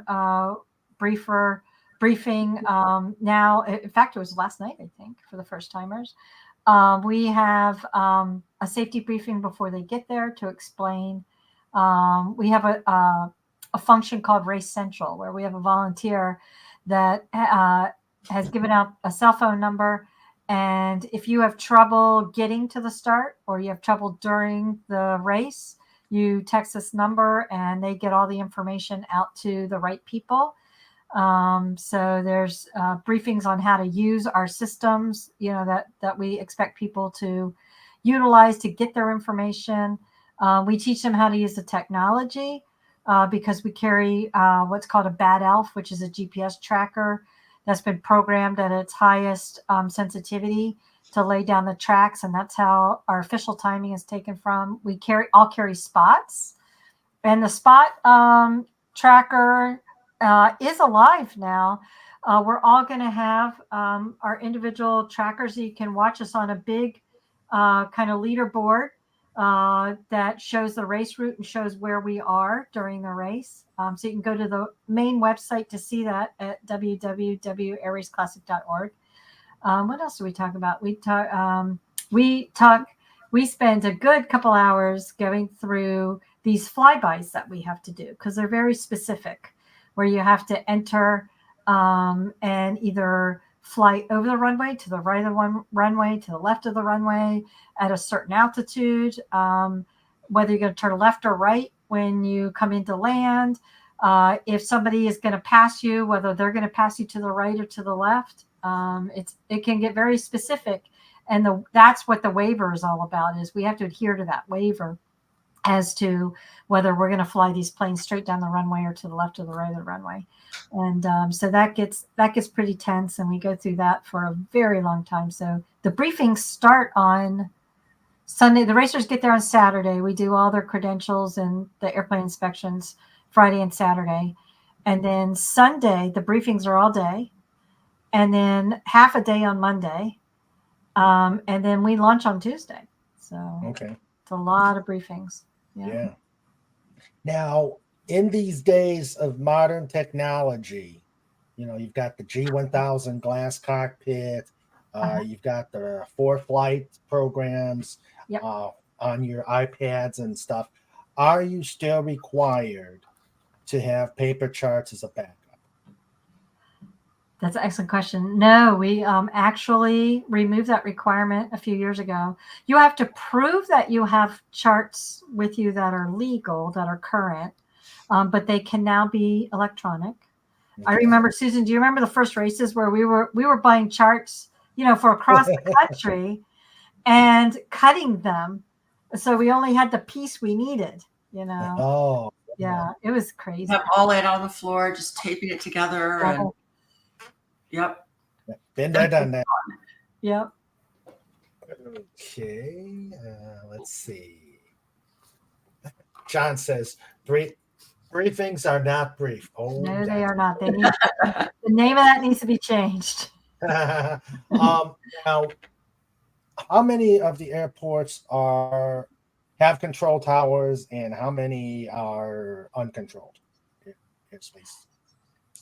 briefing now. In fact, it was last night, I think, for the first timers. We have a safety briefing before they get there to explain. We have a function called Race Central, where we have a volunteer that has given out a cell phone number. And if you have trouble getting to the start, or you have trouble during the race, you text this number and they get all the information out to the right people. So there's briefings on how to use our systems, that we expect people to utilize to get their information. We teach them how to use the technology because we carry what's called a bad elf, which is a GPS tracker that's been programmed at its highest sensitivity to lay down the tracks, and that's how our official timing is taken from. I'll carry spots, and the spot tracker is alive now. We're all going to have our individual trackers. So you can watch us on a big kind of leaderboard that shows the race route and shows where we are during the race. So you can go to the main website to see that at www.airraceclassic.org. What else do we talk about? We spend a good couple hours going through these flybys that we have to do because they're very specific, where you have to enter and either fly over the runway, to the right of the runway, to the left of the runway at a certain altitude, whether you're going to turn left or right when you come into land, if somebody is going to pass you, whether they're going to pass you to the right or to the left. It can get very specific, and that's what the waiver is all about. Is we have to adhere to that waiver as to whether we're going to fly these planes straight down the runway or to the left or the right of the runway. And so that gets pretty tense, and we go through that for a very long time. So the briefings start on Sunday. The racers get there on Saturday. We do all their credentials and the airplane inspections Friday and Saturday. And then Sunday, the briefings are all day. And then half a day on Monday. And then we launch on Tuesday. So Okay. it's a lot of briefings. Yeah. Now, in these days of modern technology, you've got the G1000 glass cockpit, you've got the 4Flight programs on your iPads and stuff. Are you still required to have paper charts as a backup? That's an excellent question. No, we actually removed that requirement a few years ago. You have to prove that you have charts with you that are legal, that are current, but they can now be electronic. Okay. I remember, Susan, do you remember the first races where we were buying charts, for across the country and cutting them, so we only had the piece we needed, Oh, yeah, it was crazy. Have all laid on the floor, just taping it together, and yep. Been there, done that. Yep. Okay, let's see. John says briefings are not brief. Oh, no, they are not. They need the name of that needs to be changed. Now, how many of the airports have control towers, and how many are uncontrolled airspace?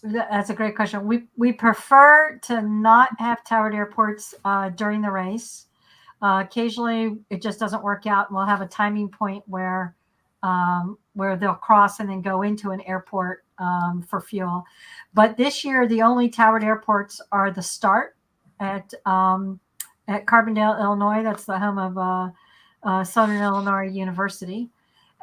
That's a great question. We prefer to not have towered airports during the race. Occasionally, it just doesn't work out, and we'll have a timing point where they'll cross and then go into an airport for fuel. But this year, the only towered airports are the start at Carbondale, Illinois. That's the home of Southern Illinois University.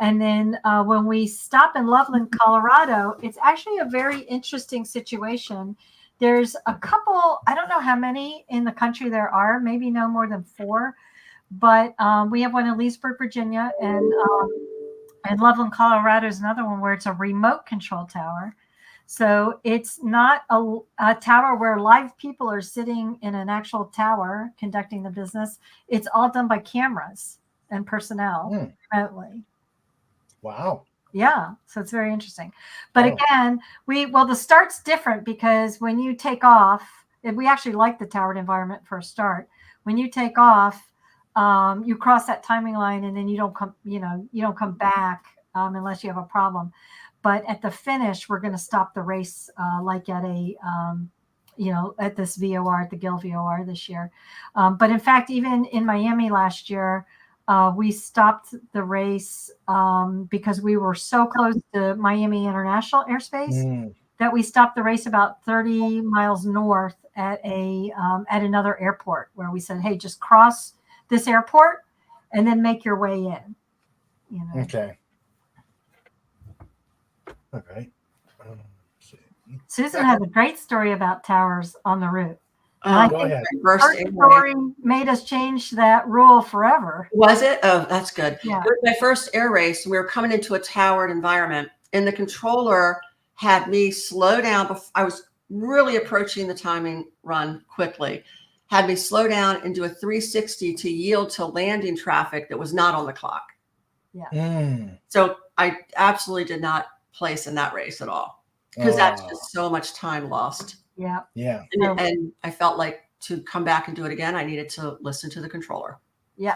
And then when we stop in Loveland, Colorado, it's actually a very interesting situation. There's a couple, I don't know how many in the country there are, maybe no more than 4, but we have one in Leesburg, Virginia, and Loveland, Colorado is another one where it's a remote control tower. So it's not a tower where live people are sitting in an actual tower conducting the business. It's all done by cameras and personnel remotely. Wow. Yeah. So it's very interesting. But again, the start's different because when you take off, we actually like the towered environment for a start. When you take off, you cross that timing line and then you don't come back unless you have a problem. But at the finish, we're going to stop the race like at at this VOR, at the Gill VOR this year. But in fact, even in Miami last year, we stopped the race because we were so close to Miami International airspace that we stopped the race about 30 miles north at another airport where we said, hey, just cross this airport and then make your way in. Okay. All right. Susan has a great story about towers on the route. Oh, Go ahead. First Her story made us change that rule forever. Was it? Oh, that's good. Yeah. It was my first air race. We were coming into a towered environment, and the controller had me slow down. I was really approaching the timing run quickly. Had me slow down and do a 360 to yield to landing traffic that was not on the clock. Yeah. So I absolutely did not place in that race at all, because that's just so much time lost. Yeah. Yeah. And I felt like to come back and do it again, I needed to listen to the controller. Yeah.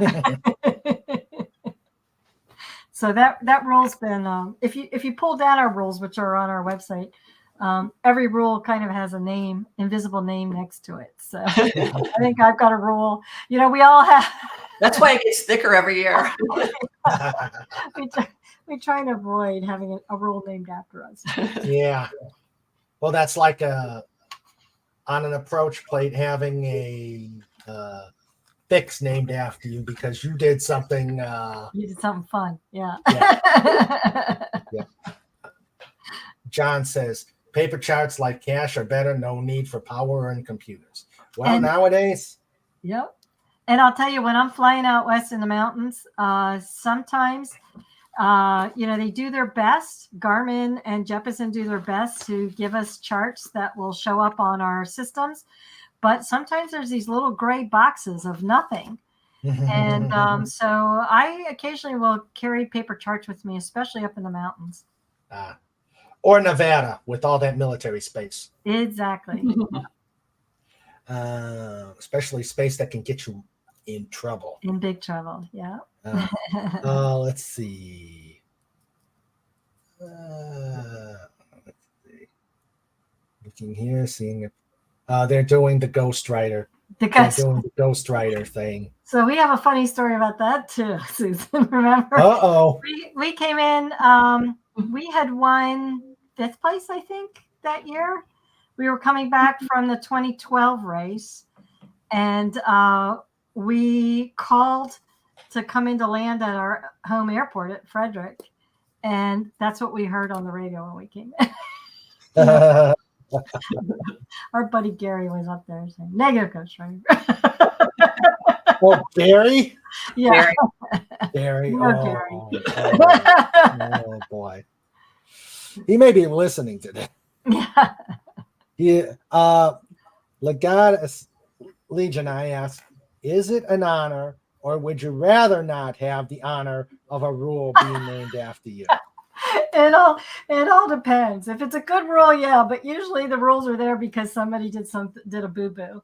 So that rule's been if you pull down our rules, which are on our website, every rule kind of has a name, invisible name next to it. So I think I've got a rule. You know, we all have. That's why it gets thicker every year. We try and avoid having a rule named after us. Yeah. Well, that's like on an approach plate having a fix named after you because you did something. You did something fun. Yeah. Yeah. John says paper charts like cash are better. No need for power and computers. Well, nowadays. Yep. And I'll tell you, when I'm flying out west in the mountains, sometimes, they do their best. Garmin and Jeppesen do their best to give us charts that will show up on our systems. But sometimes there's these little gray boxes of nothing. And so I occasionally will carry paper charts with me, especially up in the mountains. Or Nevada with all that military space. Exactly. Especially space that can get you in trouble. In big trouble, yeah. Let's see. Looking here, seeing if they're doing the Ghost Rider. They're doing the Ghost Rider thing. So we have a funny story about that too, Susan. Remember? We came in. We had won 5th place, I think, that year. We were coming back from the 2012 race, and we called to come in to land at our home airport at Frederick, and that's what we heard on the radio when we came in. Our buddy Gary was up there saying, "Negative Ghost Rider." Well, Gary? Yeah. Gary. Gary. Oh, boy. He may be listening to that. Yeah. Legatus Legion, I asked, is it an honor, or would you rather not have the honor of a rule being named after you? It all depends. If it's a good rule, yeah, but usually the rules are there because somebody did a boo-boo.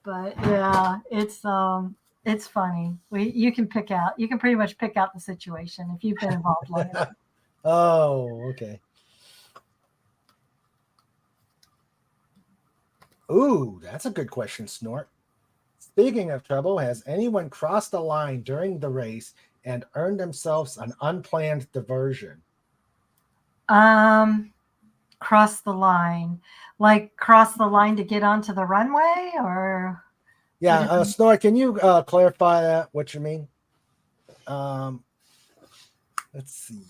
But yeah, it's funny. You can pretty much pick out the situation if you've been involved long enough. Oh, okay. Ooh, that's a good question, Snort. Speaking of trouble, has anyone crossed the line during the race and earned themselves an unplanned diversion? Cross the line. Like cross the line to get onto the runway, or? Yeah, Snort, can you clarify that, what you mean? Let's see.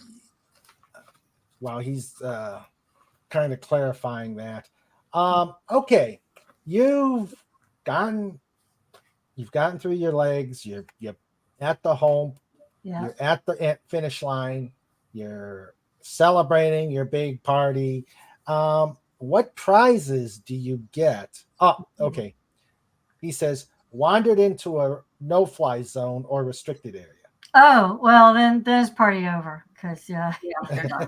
While he's kind of clarifying that. Okay, you've gotten through your legs. You're at the home. Yeah. You're at the finish line. You're celebrating your big party. What prizes do you get? Oh, okay. He says, wandered into a no-fly zone or restricted area. Oh, well, then it's party over because you're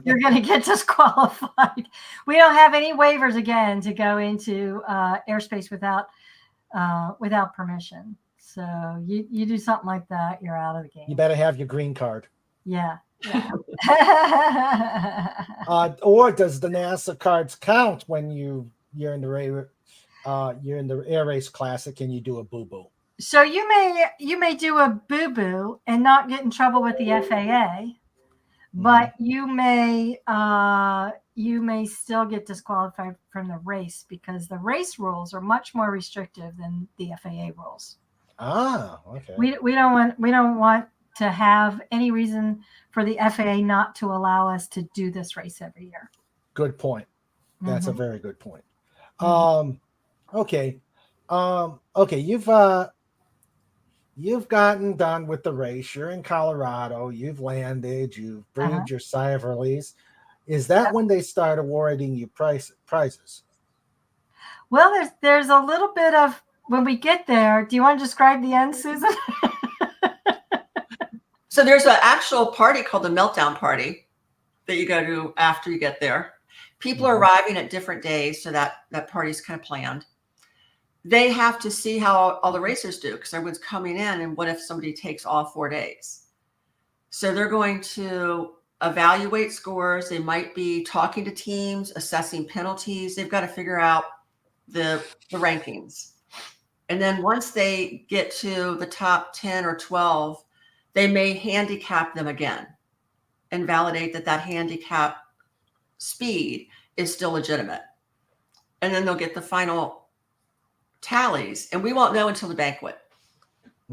going to get disqualified. We don't have any waivers again to go into airspace without permission. So you do something like that, you're out of the game. You better have your green card. Yeah. Or does the NASA cards count when you're in the air race classic and you do a boo-boo? So you may do a boo-boo and not get in trouble with the FAA, but you may still get disqualified from the race because the race rules are much more restrictive than the FAA rules. Ah, okay. We don't want to have any reason for the FAA not to allow us to do this race every year. Good point. That's a Mhm. very good point. Mhm. Okay. Okay, you've gotten done with the race. You're in Colorado. You've landed. You've Uh-huh. breathed your sigh of release. Is that Yep. when they start awarding you prizes? Well, there's a little bit of when we get there. Do you want to describe the end, Susan? So there's an actual party called the Meltdown Party that you go to after you get there. People are arriving at different days, so that party's kind of planned. They have to see how all the racers do because everyone's coming in, and what if somebody takes all 4 days? So they're going to evaluate scores. They might be talking to teams, assessing penalties. They've got to figure out the rankings. And then once they get to the top 10 or 12, they may handicap them again and validate that handicap speed is still legitimate. And then they'll get the final tallies, and we won't know until the banquet.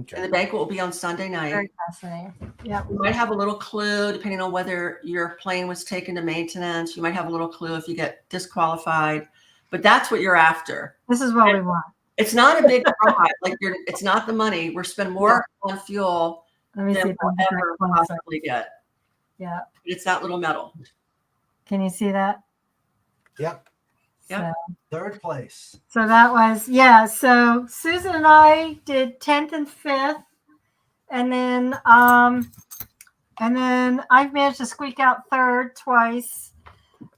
Okay. And the banquet will be on Sunday night. Very fascinating. Yeah. You might have a little clue depending on whether your plane was taken to maintenance. You might have a little clue if you get disqualified, but that's what you're after. This is what we want. It's not a big prize. It's not the money. We're spending more on fuel Let me see than if we'll I can ever closer. possibly get. Yeah. It's that little medal. Can you see that? Yep. Yep. So, Third place. so that was, yeah. So Susan and I did 10th and 5th. And then I've managed to squeak out third twice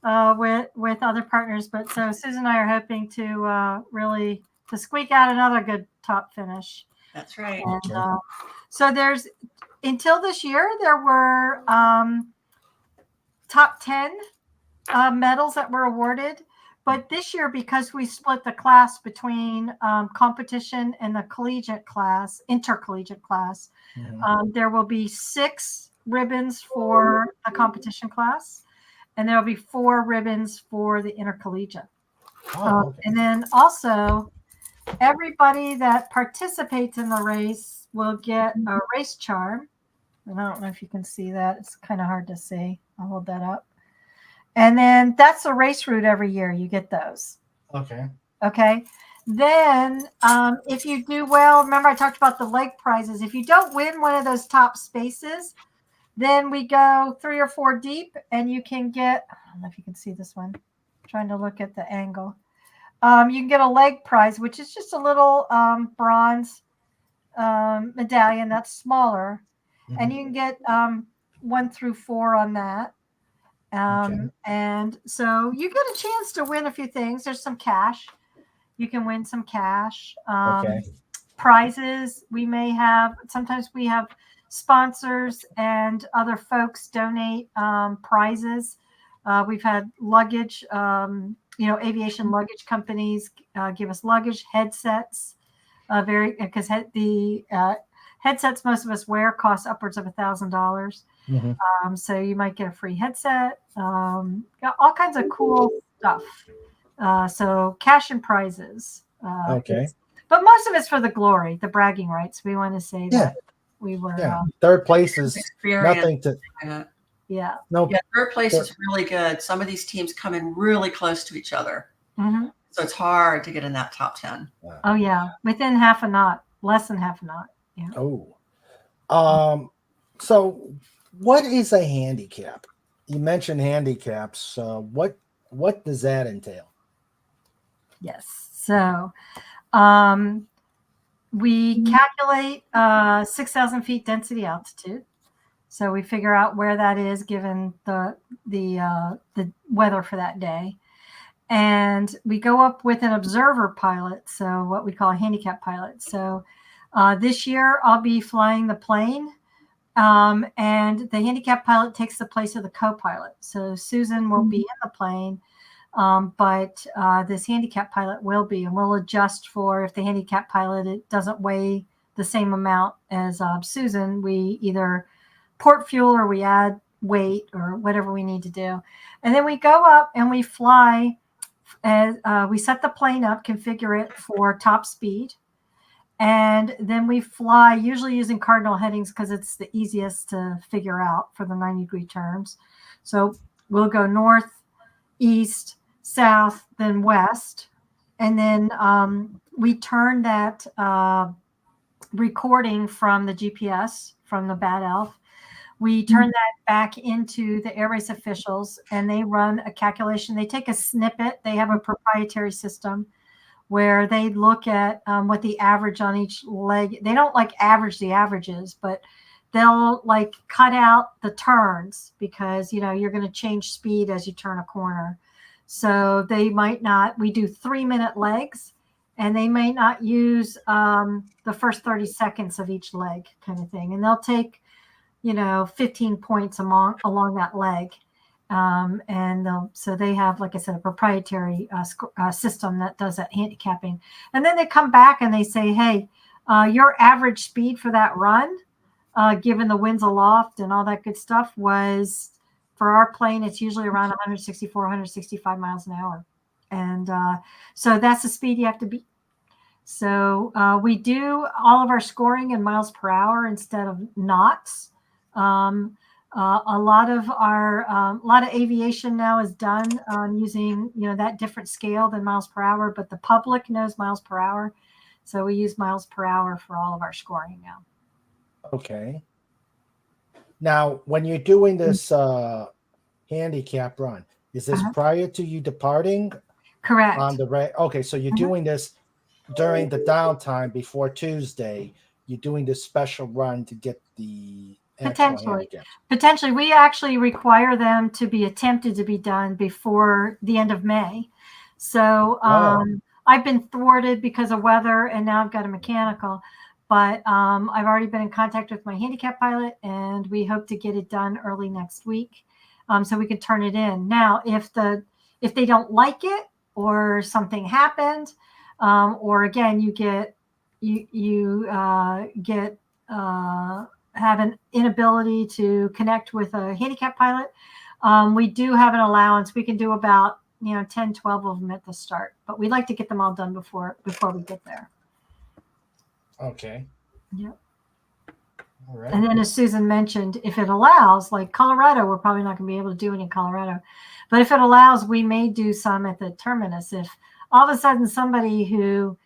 with other partners. But so Susan and I are hoping to really to squeak out another good top finish. That's right. And Okay. so there's until this year there were top 10 medals that were awarded. But this year, because we split the class between competition and the collegiate class, intercollegiate class, there will be 6 ribbons for the competition class, and there will be 4 ribbons for the intercollegiate. Oh, okay. And then also, everybody that participates in the race will get a race charm. And I don't know if you can see that. It's kind of hard to see. I'll hold that up. And then that's a race route every year. You get those. Okay. Okay. Then if you do well, remember I talked about the leg prizes. If you don't win one of those top spaces, then we go 3 or 4 deep and you can get, I don't know if you can see this one. I'm trying to look at the angle. You can get a leg prize, which is just a little bronze medallion that's smaller. And you can get 1 through 4 on that. And so you get a chance to win a few things. There's some cash. You can win some cash. Okay. Prizes. We may have, sometimes we have sponsors and other folks donate prizes. We've had luggage, aviation luggage companies give us luggage, headsets, because the headsets most of us wear cost upwards of $1,000. So you might get a free headset, all kinds of cool stuff. So cash and prizes. Okay. But most of it's for the glory, the bragging rights. We want to say that we were. Yeah. Third place is Experience. nothing to. Yeah. No. Yeah, third place is really good. Some of these teams come in really close to each other. Mm-hmm. So it's hard to get in that top 10. Oh, yeah. Within half a knot, less than half a knot. Yeah. Oh. So what is a handicap? You mentioned handicaps. What does that entail? Yes. So we calculate 6,000 feet density altitude. So we figure out where that is given the weather for that day. And we go up with an observer pilot, so what we call a handicap pilot. So this year I'll be flying the plane, and the handicap pilot takes the place of the co-pilot. So Susan will be in the plane, but this handicap pilot will be, and we'll adjust for if the handicap pilot it doesn't weigh the same amount as Susan. We either port fuel or we add weight or whatever we need to do. And then we go up and we fly as we set the plane up, configure it for top speed. And then we fly usually using cardinal headings because it's the easiest to figure out for the 90-degree turns. So we'll go north, east, south, then west. And then we turn that recording from the GPS, from the Bad Elf. We turn that back into the air race officials, and they run a calculation. They take a snippet. They have a proprietary system where they look at what the average on each leg. They don't like average the averages, but they'll like cut out the turns because, you know, you're going to change speed as you turn a corner. So they might not, we do 3-minute legs, and they may not use the first 30 seconds of each leg kind of thing. And they'll take, you know, 15 points along that leg. So they have, like I said, a proprietary system that does that handicapping. And then they come back and they say, hey, your average speed for that run, given the winds aloft and all that good stuff, was, for our plane, it's usually around 164, 165 miles an hour. And so that's the speed you have to beat. So we do all of our scoring in miles per hour instead of knots. A lot of aviation now is done using, you know, that different scale than miles per hour, but the public knows miles per hour. So we use miles per hour for all of our scoring now. Okay. Now, when you're doing this handicap run, is this prior to you departing? Correct. On the okay, so you're doing this during the downtime before Tuesday. You're doing this special run to get the Potentially, we actually require them to be attempted to be done before the end of May. So I've been thwarted because of weather, and now I've got a mechanical. But I've already been in contact with my handicap pilot, and we hope to get it done early next week, so we can turn it in. Now, if they don't like it, or something happened, or again, you have an inability to connect with a handicap pilot, we do have an allowance. We can do about 10, 12 of them at the start, but we'd like to get them all done before we get there. Okay. Yep. All right. And then, as Susan mentioned, if it allows, like Colorado, we're probably not going to be able to do it in Colorado, but if it allows, we may do some at the terminus. If all of a sudden somebody who,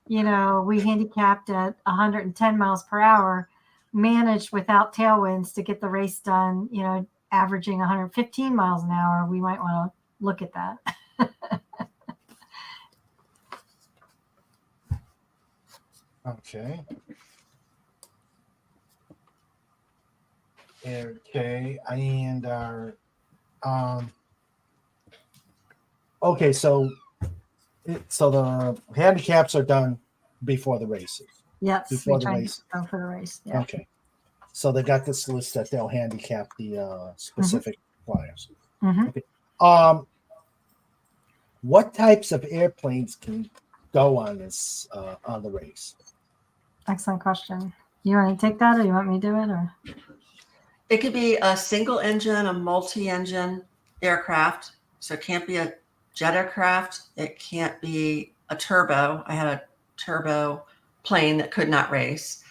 we handicapped at 110 miles per hour managed without tailwinds to get the race done, averaging 115 miles an hour, we might want to look at that. Okay. Okay, and okay, so the handicaps are done before the races. Yes, before the race. For the race. Yeah. Okay, so they got this list that they'll handicap the specific flyers. Mm-hmm. Okay. What types of airplanes can go on this on the race? Excellent question. You want to take that, or you want me to do it, or? It could be a single engine, a multi-engine aircraft. So it can't be a jet aircraft. It can't be a turbo. I had a turbo plane that could not race.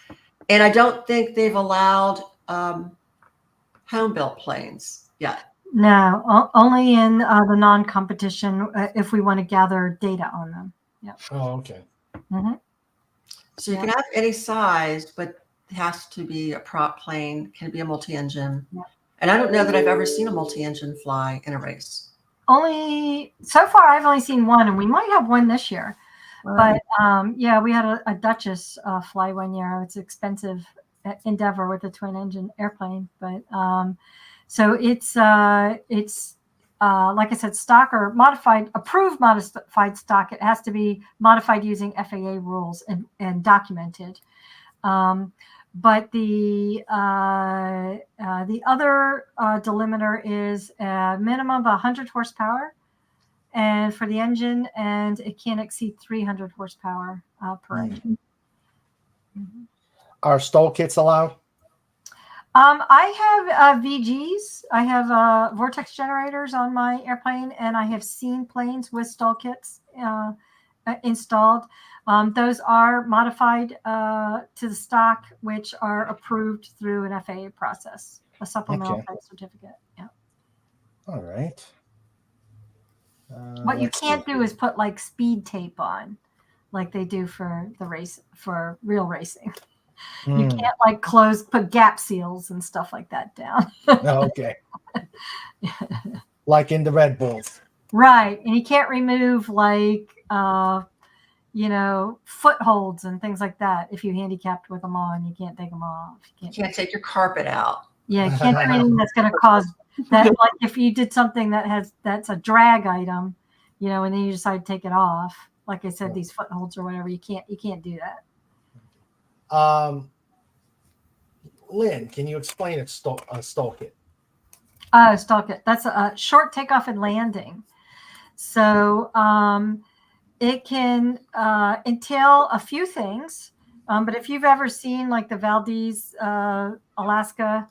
And I don't think they've allowed home-built planes yet. No, only in the non-competition if we want to gather data on them. Yeah. Oh, okay. Mm-hmm. So you can have any size, but it has to be a prop plane, can be a multi-engine. Yeah. And I don't know that I've ever seen a multi-engine fly in a race. So far, I've only seen one, and we might have one this year. Right. But we had a Duchess fly one year. It's an expensive endeavor with a twin engine airplane. But so it's like I said, stock or approved modified stock. It has to be modified using FAA rules and documented. But the other delimiter is a minimum of 100 horsepower, and for the engine, and it can't exceed 300 horsepower per engine. Mm-hmm. Are stall kits allowed? I have VGs. I have vortex generators on my airplane, and I have seen planes with stall kits installed. Those are modified to the stock, which are approved through an FAA process, a supplemental type certificate. Yeah. All right. What you Let's see. can't do is put like speed tape on, like they do for the race for real racing. You Hmm. can't like put gap seals and stuff like that down. Okay. Like in the Red Bulls. Right. And you can't remove like footholds and things like that. If you handicapped with them on, you can't take them off. You can't take your carpet out. Yeah, you can't do anything that's going to cause that. Like if you did something that's a drag item, and then you decide to take it off. Like I said, these footholds or whatever, you can't do that. Lynn, can you explain a stall kit? Stalk it. That's a short takeoff and landing. So it can entail a few things. But if you've ever seen like the Valdez, Alaska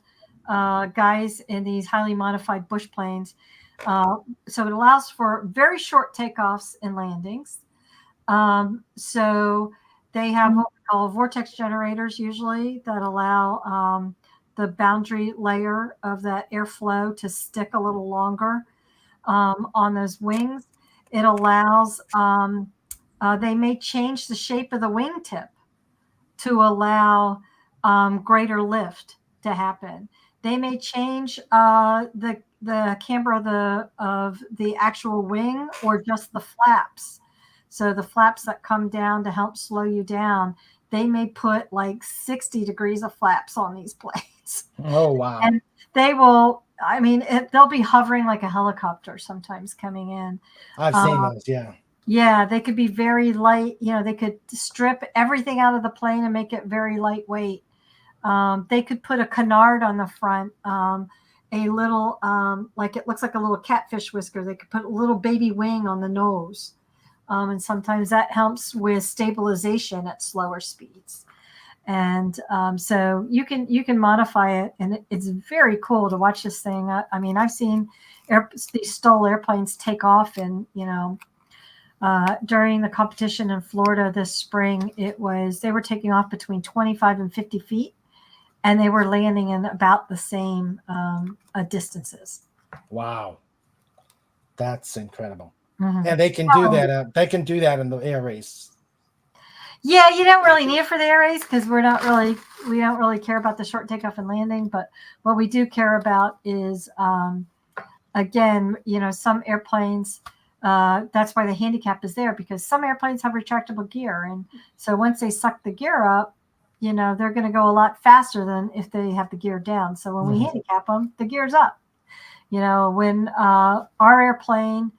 guys in these highly modified bush planes, so it allows for very short takeoffs and landings. So they have what we call vortex generators usually that allow the boundary layer of that airflow to stick a little longer on those wings. It allows, they may change the shape of the wingtip to allow greater lift to happen. They may change the camber of the actual wing or just the flaps. So the flaps that come down to help slow you down, they may put like 60 degrees of flaps on these planes. Oh, wow. And they will, they'll be hovering like a helicopter sometimes coming in. I've seen those, yeah. Yeah, they could be very light. They could strip everything out of the plane and make it very lightweight. They could put a canard on the front, a little, like it looks like a little catfish whisker. They could put a little baby wing on the nose. And sometimes that helps with stabilization at slower speeds. And so you can modify it, and it's very cool to watch this thing. I've seen these STOL airplanes take off, and during the competition in Florida this spring, they were taking off between 25 and 50 feet, and they were landing in about the same distances. Wow, that's incredible. Mm-hmm. And they can do that. They can do that in the air race. Yeah, you don't really need it for the air race because we don't really care about the short takeoff and landing. But what we do care about is, again, some airplanes. That's why the handicap is there, because some airplanes have retractable gear, and so once they suck the gear up, they're going to go a lot faster than if they have the gear down. So when we handicap them, the gear's up. When our airplane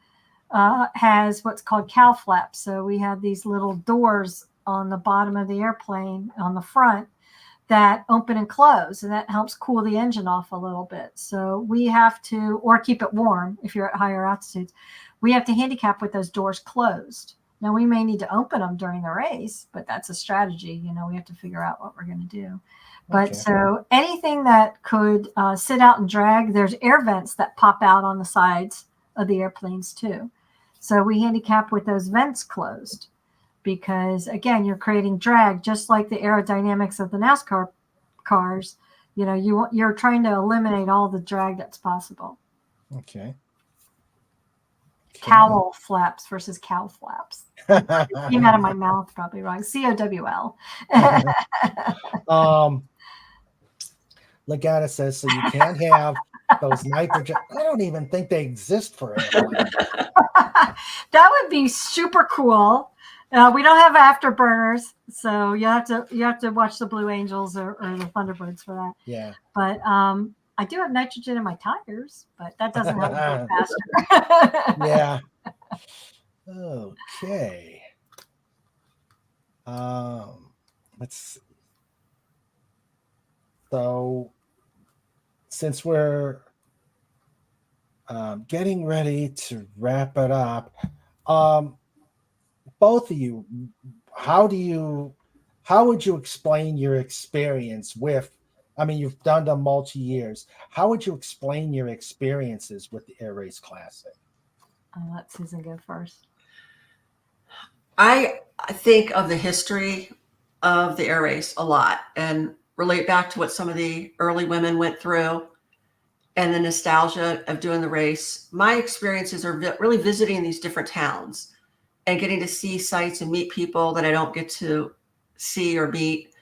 has what's called cow flaps, so we have these little doors on the bottom of the airplane on the front that open and close, and that helps cool the engine off a little bit. So we have to, or keep it warm if you're at higher altitudes, we have to handicap with those doors closed. Now we may need to open them during the race, but that's a strategy. We have to figure out what we're going to do. But so anything that could sit out and drag, there's air vents that pop out on the sides of the airplanes too. So we handicap with those vents closed, because again, you're creating drag, just like the aerodynamics of the NASCAR cars. You're trying to eliminate all the drag that's possible. Okay. Cowl flaps versus cow flaps. Came out of my mouth probably wrong. COWL. Legata says, so you can't have those nitrogen. I don't even think they exist for airplanes. That would be super cool. We don't have afterburners, so you have to watch the Blue Angels or the Thunderbirds for that. Yeah. But I do have nitrogen in my tires, but that doesn't help me go faster. Yeah. Okay. Let's see. So since we're getting ready to wrap it up, both of you, how would you explain your experience with, you've done them multi-years. How would you explain your experiences with the Air Race Classic? I'll let Susan go first. I think of the history of the air race a lot and relate back to what some of the early women went through. and the nostalgia of doing the race. My experiences are really visiting these different towns and getting to see sites and meet people that I don't get to see or meet.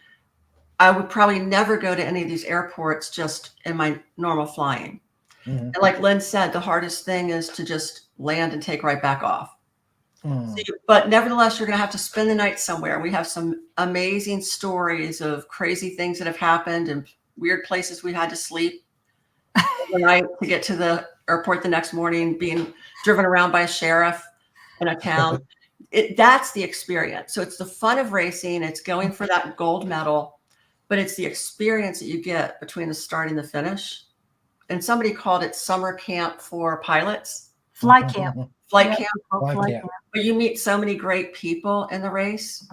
I would probably never go to any of these airports just in my normal flying. Mm-hmm. And like Lynn said, the hardest thing is to just land and take right back off. Mm. But nevertheless, you're going to have to spend the night somewhere. We have some amazing stories of crazy things that have happened and weird places we had to sleep overnight to get to the airport the next morning, being driven around by a sheriff in a town. That's the experience. So it's the fun of racing. It's going for that gold medal, but it's the experience that you get between the start and the finish. And somebody called it summer camp for pilots. Fly camp. Flight Yeah, camp. flight Flight camp. camp. But you meet so many great people in the race.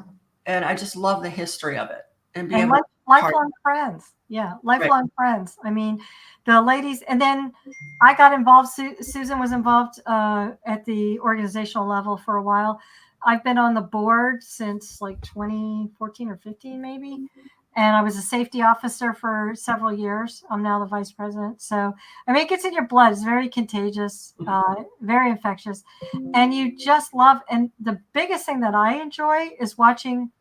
And I just love the history of it. And being And able to lifelong friends. Yeah, lifelong friends. I mean, the ladies, and then I got involved. Susan was involved at the organizational level for a while. I've been on the board since like 2014 or 15, maybe. And I was a safety officer for several years. I'm now the vice president. So, I mean, it gets in your blood. It's very contagious, very infectious. And you just love, and the biggest thing that I enjoy is watching,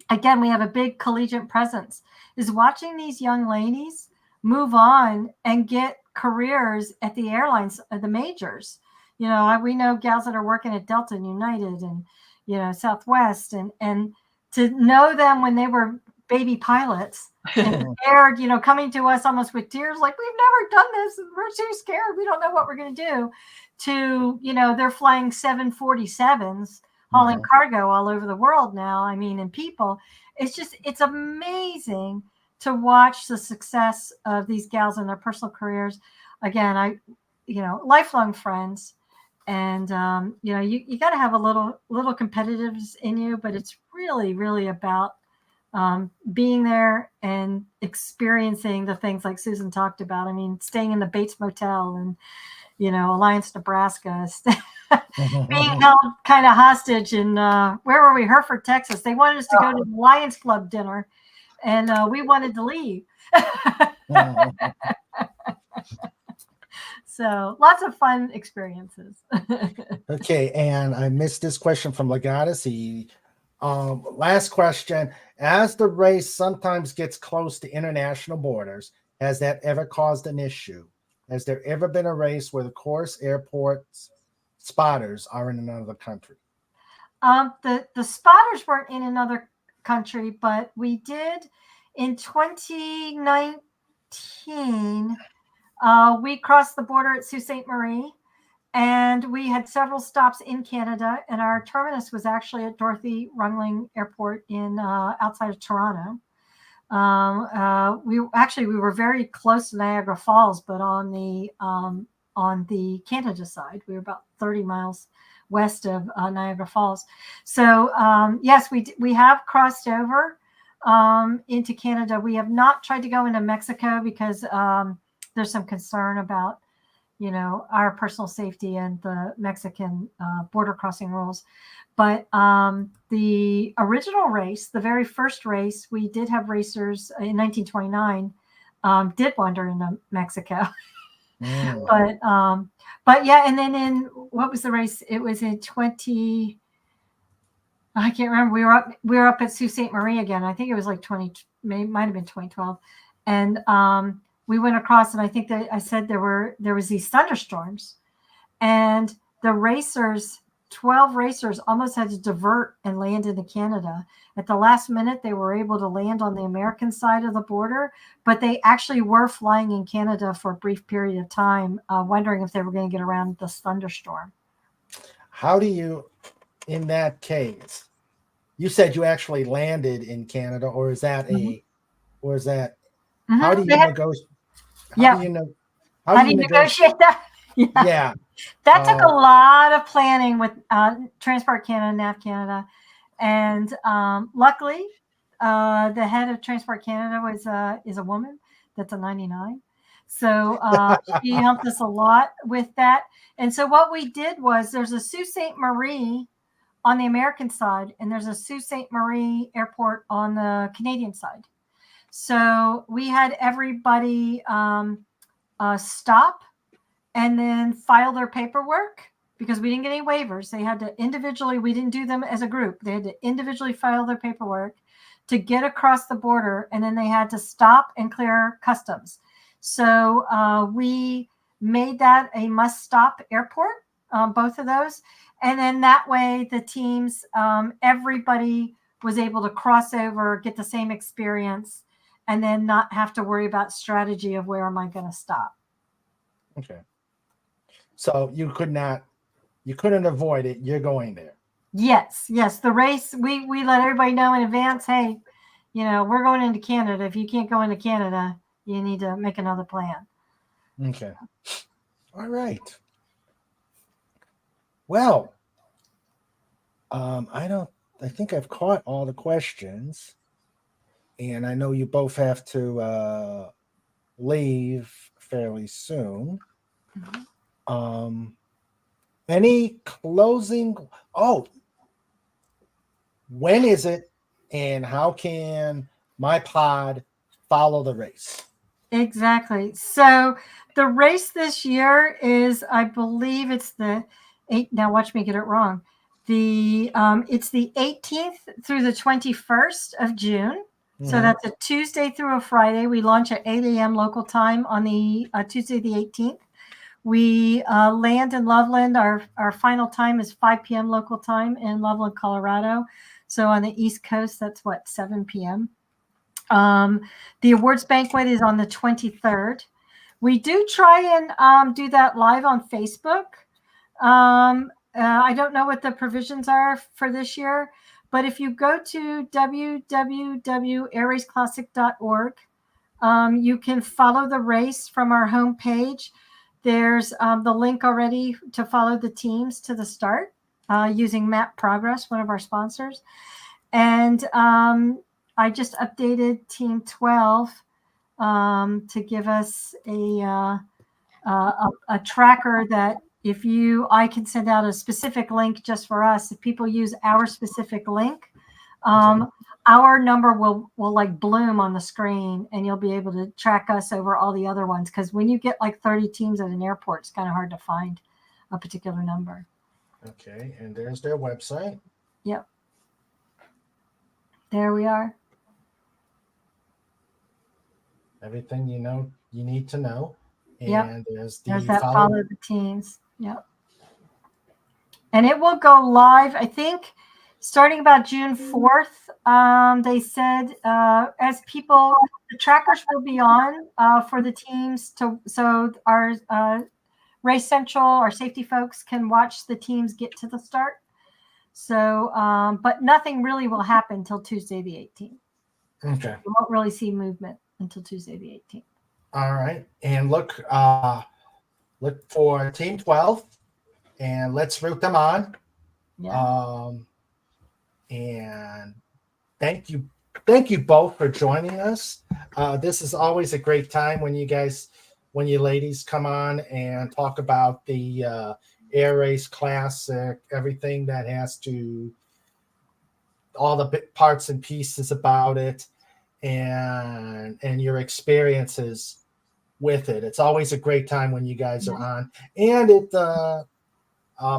again, we have a big collegiate presence, is watching these young ladies move on and get careers at the airlines, the majors. You know, we know gals that are working at Delta and United and, you know, Southwest, and to know them when they were baby pilots and scared, you know, coming to us almost with tears, like, we've never done this. We're too scared. We don't know what we're going to do. To, you know, they're flying 747s, hauling cargo all over the world now. I mean, and people, it's amazing to watch the success of these gals in their personal careers. Again, you know, lifelong friends. And, you know, you got to have a little competitiveness in you, but it's really, really about being there and experiencing the things like Susan talked about. I mean, staying in the Bates Motel and, you know, Alliance, Nebraska, being held kind of hostage in, where were we? Hereford, Texas. They wanted us to go to the Lions Club dinner, and we wanted to leave. So lots of fun experiences. Okay, and I missed this question from Legatus. Last question. As the race sometimes gets close to international borders, has that ever caused an issue? Has there ever been a race where the course, airports, spotters are in another country? The spotters weren't in another country, but we did in 2019. We crossed the border at Sault Ste. Marie, and we had several stops in Canada, and our terminus was actually at Dorothy Rungling Airport in outside of Toronto. We were very close to Niagara Falls, but on the Canada side, we were about 30 miles west of Niagara Falls. So yes, we have crossed over into Canada. We have not tried to go into Mexico because there's some concern about, you know, our personal safety and the Mexican border crossing rules. But the original race, the very first race, we did have racers in 1929 did wander into Mexico. But yeah, and then in, what was the race? It was in I can't remember. We were up at Sault Ste. Marie again. I think it was like might have been 2012. And we went across, and I think that I said there was these thunderstorms, and the racers, 12 racers, almost had to divert and land into Canada. At the last minute, they were able to land on the American side of the border, but they actually were flying in Canada for a brief period of time, wondering if they were going to get around this thunderstorm. How do you, in that case, you said you actually landed in Canada, or is that how do you negotiate? How do you negotiate that? Yeah. That took a lot of planning with Transport Canada, NAV Canada. And luckily, the head of Transport Canada is a woman that's a 99. So she helped us a lot with that. And so what we did was, there's a Sault Ste. Marie on the American side, and there's a Sault Ste. Marie airport on the Canadian side. So we had everybody stop and then file their paperwork because we didn't get any waivers. They had to individually, we didn't do them as a group. They had to individually file their paperwork to get across the border. And then they had to stop and clear customs. So we made that a must stop airport, both of those. And then that way the teams, everybody was able to cross over, get the same experience, and then not have to worry about strategy of where am I going to stop. Okay. So you couldn't avoid it. You're going there. Yes. The race, we let everybody know in advance, hey, we're going into Canada. If you can't go into Canada, you need to make another plan. Okay. All right. Well, I think I've caught all the questions, and I know you both have to leave fairly soon. Mm-hmm. Any closing? Oh, when is it, and how can my pod follow the race? Exactly. So the race this year is, I believe it's the 8th. Now watch me get it wrong. It's the 18th through the 21st of June. So that's a Tuesday through a Friday. We launch at 8 a.m. local time on the Tuesday the 18th. We land in Loveland. Our final time is 5 p.m. local time in Loveland, Colorado. So on the East Coast, that's 7 p.m. The awards banquet is on the 23rd. We do try and do that live on Facebook. I don't know what the provisions are for this year, but if you go to www.airraceclassic.org, you can follow the race from our homepage. There's the link already to follow the teams to the start using Map Progress, one of our sponsors. And I just updated Team 12 to give us a tracker that I can send out a specific link just for us. If people use our specific link, our number will like bloom on the screen, and you'll be able to track us over all the other ones. Because when you get like 30 teams at an airport, it's kind of hard to find a particular number. Okay, and there's their website. Yep. There we are. Everything you need to know. And there's that follow the teams. Yep. And it will go live, I think, starting about June 4th. They said as people, the trackers will be on for the teams so our Race Central, our safety folks can watch the teams get to the start. So, but nothing really will happen until Tuesday the 18th. Okay. You won't really see movement until Tuesday the 18th. All right. And look for Team 12, and let's root them on. Yeah. And thank you both for joining us. This is always a great time when you ladies come on and talk about the Air Race Classic, everything that has to, all the parts and pieces about it, and your experiences with it. It's always a great time when you guys are on, and it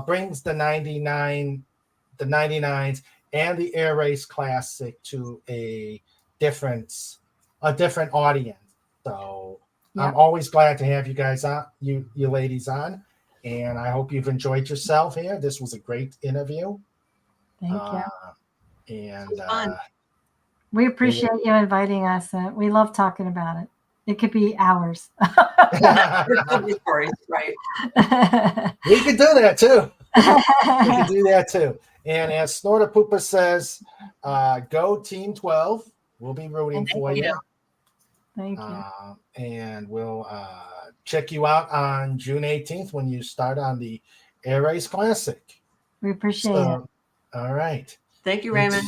brings the 99s and the Air Race Classic to a different audience. So I'm always glad to have you guys on, you ladies on, and I hope you've enjoyed yourself here. This was a great interview. Thank you. And we appreciate you inviting us. We love talking about it. It could be hours. Right. We could do that too. We could do that too. And as Snorter Pooper says, go Team 12. We'll be rooting for you. Thank you. And we'll check you out on June 18th when you start on the Air Race Classic. We appreciate it. All right. Thank you, Raymond.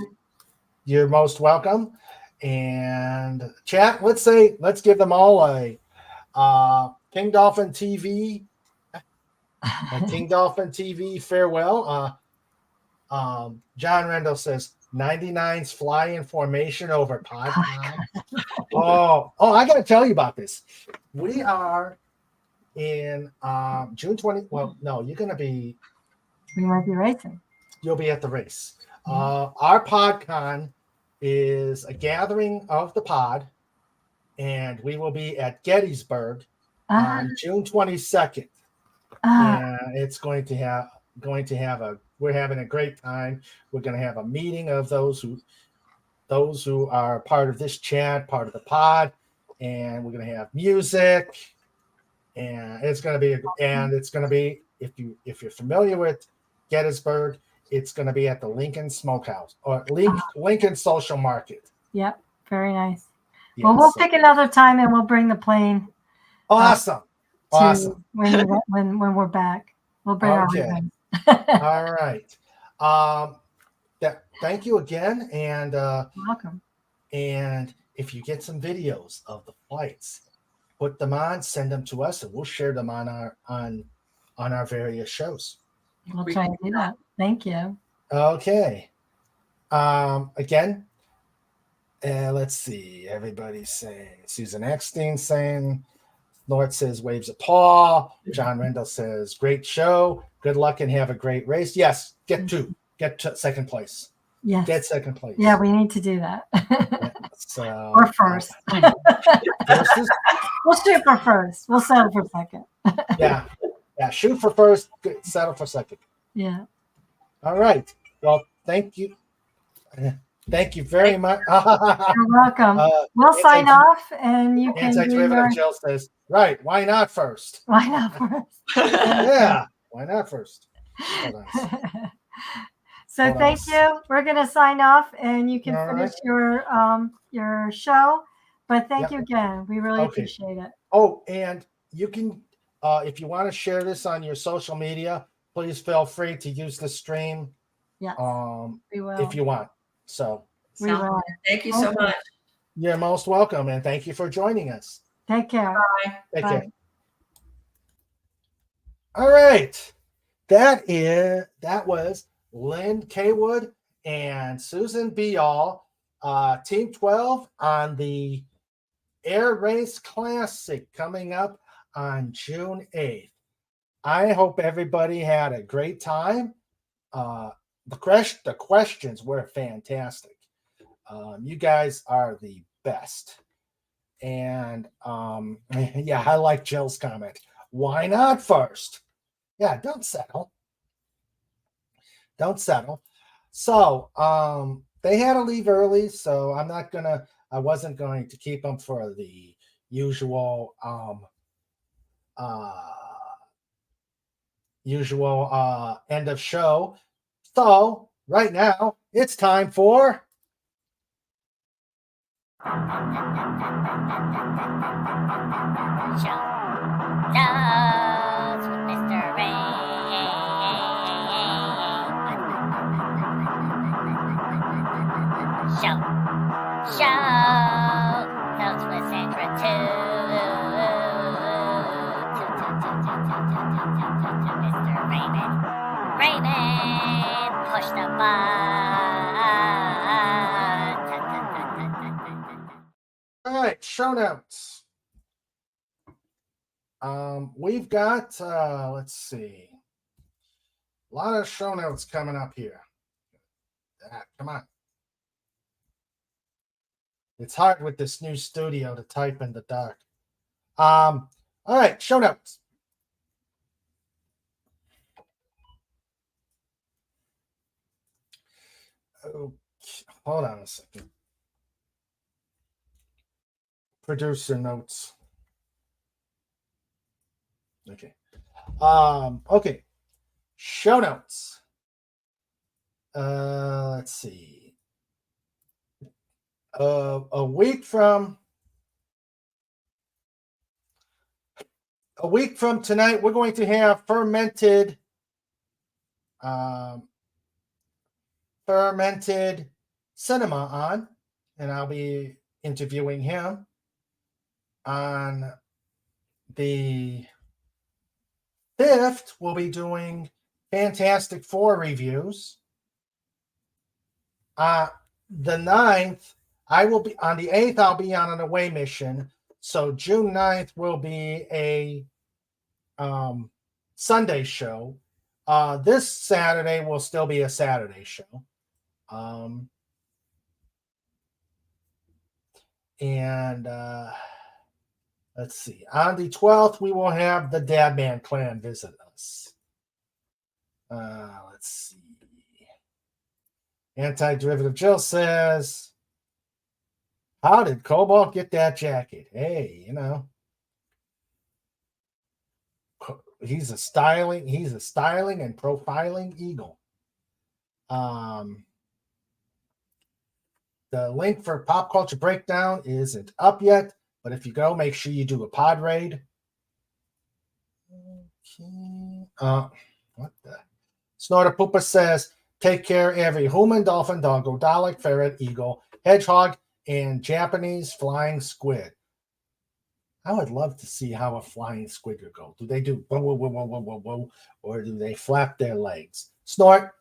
You're most welcome. And chat, let's give them all a King Dolphin TV, King Dolphin TV farewell. John Rendell says 99s fly in formation over pod. I got to tell you about this. We are in June 20. Well, no, you're going to be. We might be racing. You'll be at the race. Our PodCon is a gathering of the pod, and we will be at Gettysburg on June 22nd. And it's going to have we're having a great time. We're going to have a meeting of those who are part of this chat, part of the pod, and we're going to have music, and it's going to be if you're familiar with Gettysburg, it's going to be at the Lincoln Smokehouse or Lincoln Social Market. Yep, very nice. Yeah, well, we'll pick another time and we'll bring the plane. Awesome. Awesome. When we're back, we'll bring our ribbons. All right. Thank you again, and welcome. And if you get some videos of the flights, put them on, send them to us, and we'll share them on our various shows. We'll try to do that. Thank you. Okay. Again, let's see. Everybody's saying. Susan Eckstein saying. Lord says waves of Paul. John Rendell says great show. Good luck and have a great race. Yes, get to second place. Yes. Get second place. Yeah, we need to do that. Or first. We'll shoot for first. We'll settle for second. Yeah. Shoot for first. Settle for second. Yeah. All right. Well, thank you. Thank you very much. You're welcome. We'll sign off, and you can. Jill says, right? Why not first? Why not first? Yeah. Why not first? So thank you. We're going to sign off, and you can finish your show. But thank you again. We really appreciate it. Oh, and you can, if you want to share this on your social media, please feel free to use the stream. Yes, we will. If you want. So we will. Thank you so much. You're most welcome, and thank you for joining us. Take care. Bye. Take care. All right. That was Lynn Caywood and Susan Beall, Team 12 on the Air Race Classic coming up on June 8th. I hope everybody had a great time. The questions were fantastic. You guys are the best. And yeah, I like Jill's comment. Why not first? Yeah, don't settle. Don't settle. So they had to leave early, so I wasn't going to keep them for the usual end of show. So right now it's time for Shows with Mr. Ray. Shows with Sandra to Mr. Raymond, push the button. all right, show notes. We've got let's see, a lot of show notes coming up here. Come on. It's hard with this new studio to type in the dark. All right, show notes. Okay, hold on a second. Producer notes. Okay. Okay. Show notes. Let's see. A week from tonight, we're going to have fermented cinema on, and I'll be interviewing him. On the 5th, we'll be doing Fantastic Four reviews. The 9th, I will be on the 8th. I'll be on an away mission. So June 9th will be a Sunday show. This Saturday will still be a Saturday show. And let's see. On the 12th, we will have the Dadman clan visit us. Let's see. Anti-Derivative Jill says, how did Cobalt get that jacket? Hey, you know. He's a styling and profiling eagle. The link for Pop Culture Breakdown isn't up yet, but if you go, make sure you do a pod raid. Okay. What the? Snorter Pooper says, take care every human, dolphin, doggo, Dalek, ferret, eagle, hedgehog, and Japanese flying squid. I would love to see how a flying squid would go. Do they do whoa, whoa, whoa, whoa, whoa, whoa, whoa, or do they flap their legs? Snort,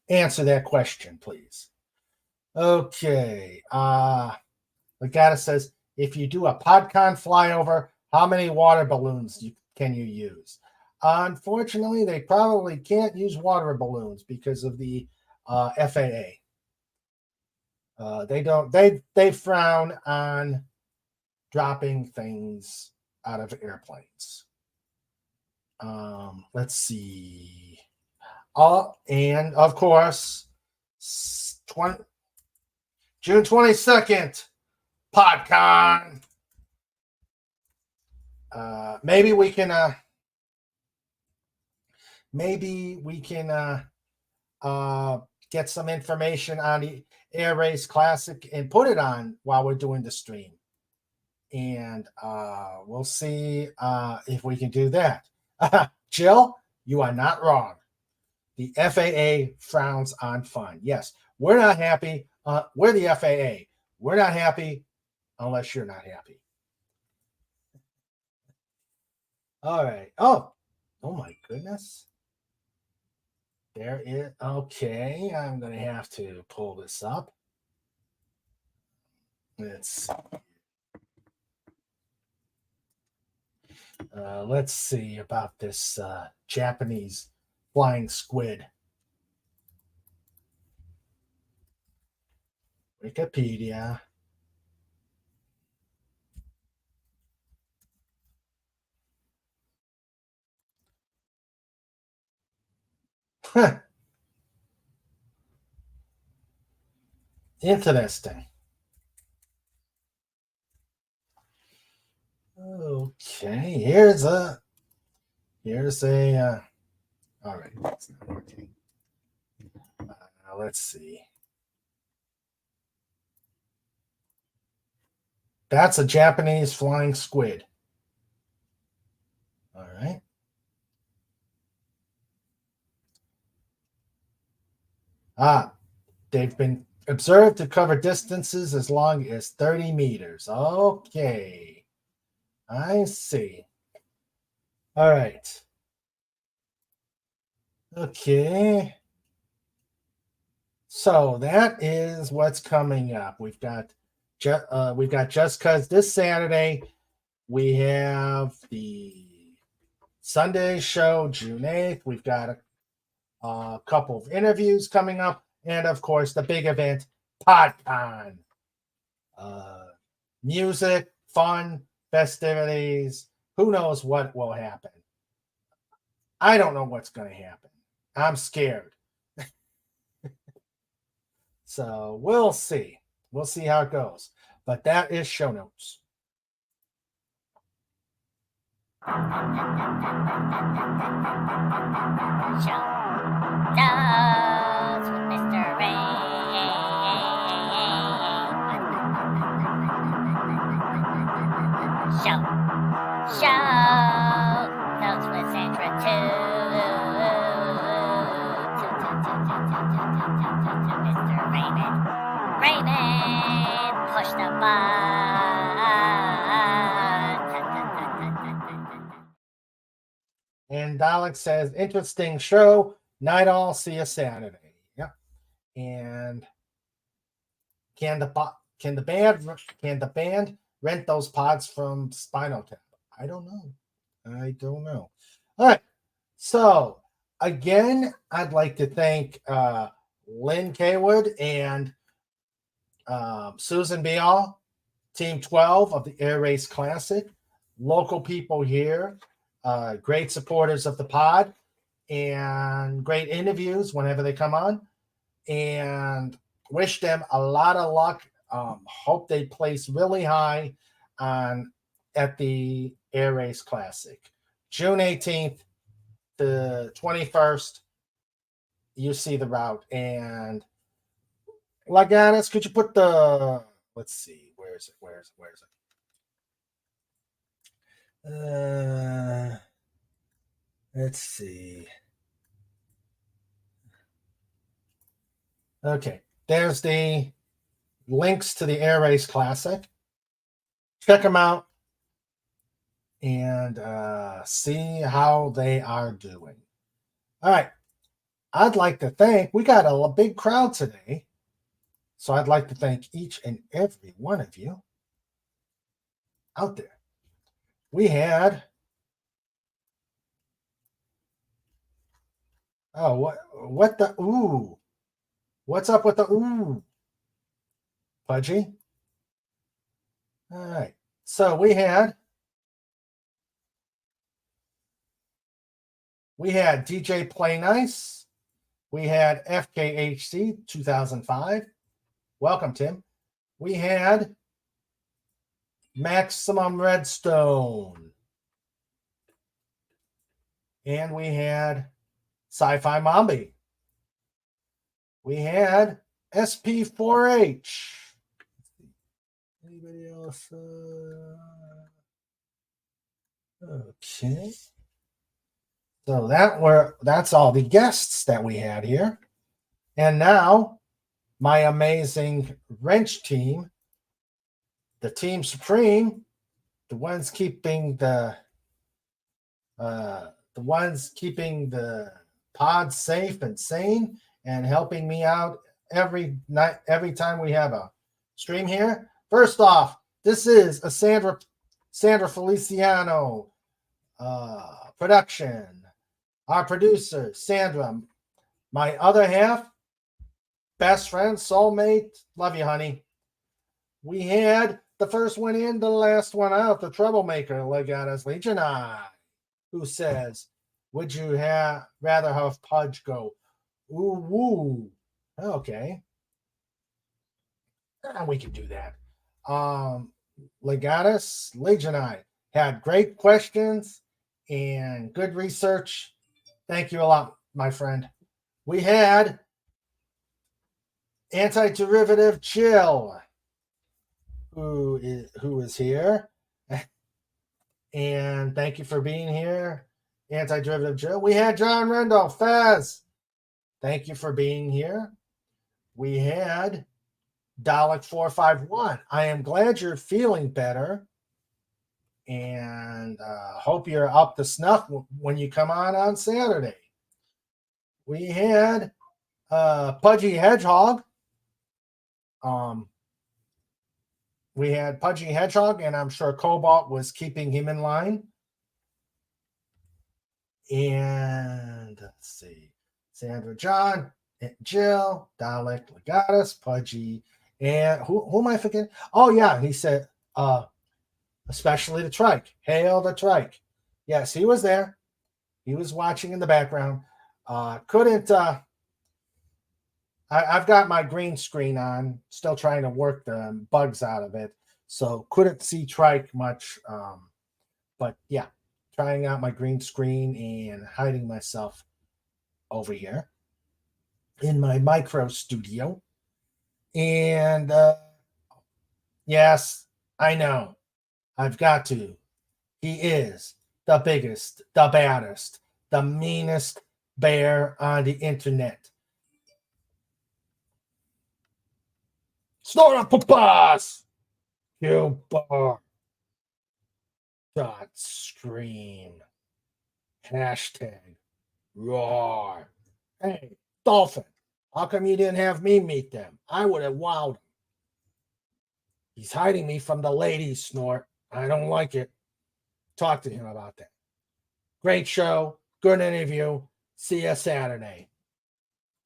answer that question, please. Okay. Legata says, if you do a PodCon flyover, how many water balloons can you use? Unfortunately, they probably can't use water balloons because of the FAA. They frown on dropping things out of airplanes. Let's see. And of course, June 22nd, PodCon. Maybe we can get some information on the Air Race Classic and put it on while we're doing the stream. And we'll see if we can do that. Jill, you are not wrong. The FAA frowns on fun. Yes, we're not happy. We're the FAA. We're not happy unless you're not happy. All right. Oh my goodness. There is. Okay, I'm going to have to pull this up. Let's see about this Japanese flying squid. Wikipedia. Interesting. Okay, here's a all right, that's not working. Let's see. That's a Japanese flying squid. All right. They've been observed to cover distances as long as 30 meters. Okay. I see. All right. Okay. So that is what's coming up. We've got Just Cause this Saturday. We have the Sunday show, June 8th. We've got a couple of interviews coming up. And, of course, the big event, PodCon. Music, fun, festivities. Who knows what will happen? I don't know what's going to happen. I'm scared. So we'll see. We'll see how it goes. But that is show notes. Shows with Mr. Rain. Shows with Sandra too. Mr. Raymond, push the button. And Dalek says, interesting show. Night all. See you Saturday. Yep. And can the band rent those pods from Spinal Tap? I don't know. All right. So again, I'd like to thank Lynn Caywood and Susan Beall, Team 12 of the Air Race Classic, local people here, great supporters of the pod, and great interviews whenever they come on. And wish them a lot of luck. Hope they place really high at the Air Race Classic. June 18th to 21st, you see the route. And Laganis, could you put the, let's see, where is it? Let's see. Okay, there's the links to the Air Race Classic. Check them out and see how they are doing. All right, I'd like to thank, we got a big crowd today, so I'd like to thank each and every one of you out there. We had, what the, ooh, what's up with the ooh, Pudgy? All right, so we had DJ Play Nice. We had FKHC 2005. Welcome, Tim. We had Maximum Redstone. And we had Sci-Fi Mombi. We had SP4H. Anybody else? Okay. So that's all the guests that we had here. And now my amazing wrench team, the Team Supreme, the ones keeping the pod safe and sane and helping me out every night, every time we have a stream here. First off, this is a Sandra Feliciano production. Our producer, Sandra, my other half, best friend, soulmate, love you, honey. We had the first one in, the last one out, the troublemaker, Legatus Legion Eye, who says, would you rather have Pudge go, ooh, woo? Okay. We can do that. Legatus Legion Eye had great questions and good research. Thank you a lot, my friend. We had Anti-Derivative Chill, who is here. And thank you for being here, Anti-Derivative Chill. We had John Rendell, Faz. Thank you for being here. We had Dalek 451. I am glad you're feeling better. And hope you're up to snuff when you come on Saturday. We had Pudgy Hedgehog. We had Pudgy Hedgehog, and I'm sure Cobalt was keeping him in line. And let's see, Sandra, John, Jill, Dalek, Legatus, Pudgy, and who am I forgetting? Oh yeah, he said especially the trike. Hail the trike. Yes, he was there. He was watching in the background. I've got my green screen on, still trying to work the bugs out of it. So couldn't see trike much. But yeah, trying out my green screen and hiding myself over here in my micro studio. And yes, I know. I've got to. He is the biggest, the baddest, the meanest bear on the internet. Snort up papas! You bar. Dot scream. Hashtag roar. Hey, Dolphin, how come you didn't have me meet them? I would have wowed him. He's hiding me from the ladies, Snort. I don't like it. Talk to him about that. Great show. Good interview. See you Saturday.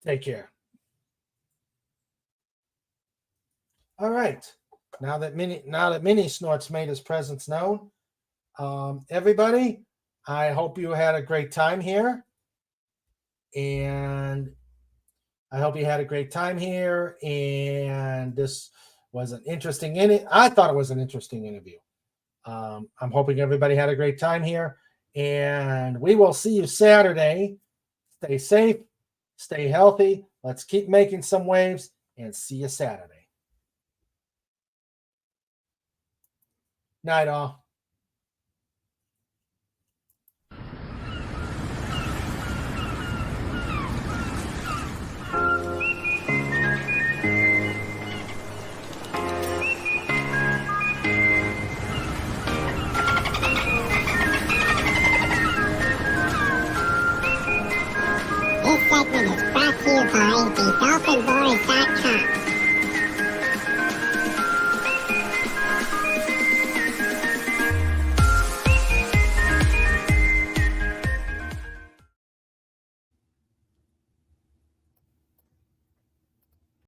Take care. All right. Now that Mini Snort's made his presence known, everybody, I hope you had a great time here. And I hope you had a great time here. And this was an interesting I thought it was an interesting interview. I'm hoping everybody had a great time here. And we will see you Saturday. Stay safe. Stay healthy. Let's keep making some waves and see you Saturday. Night all. This segment is brought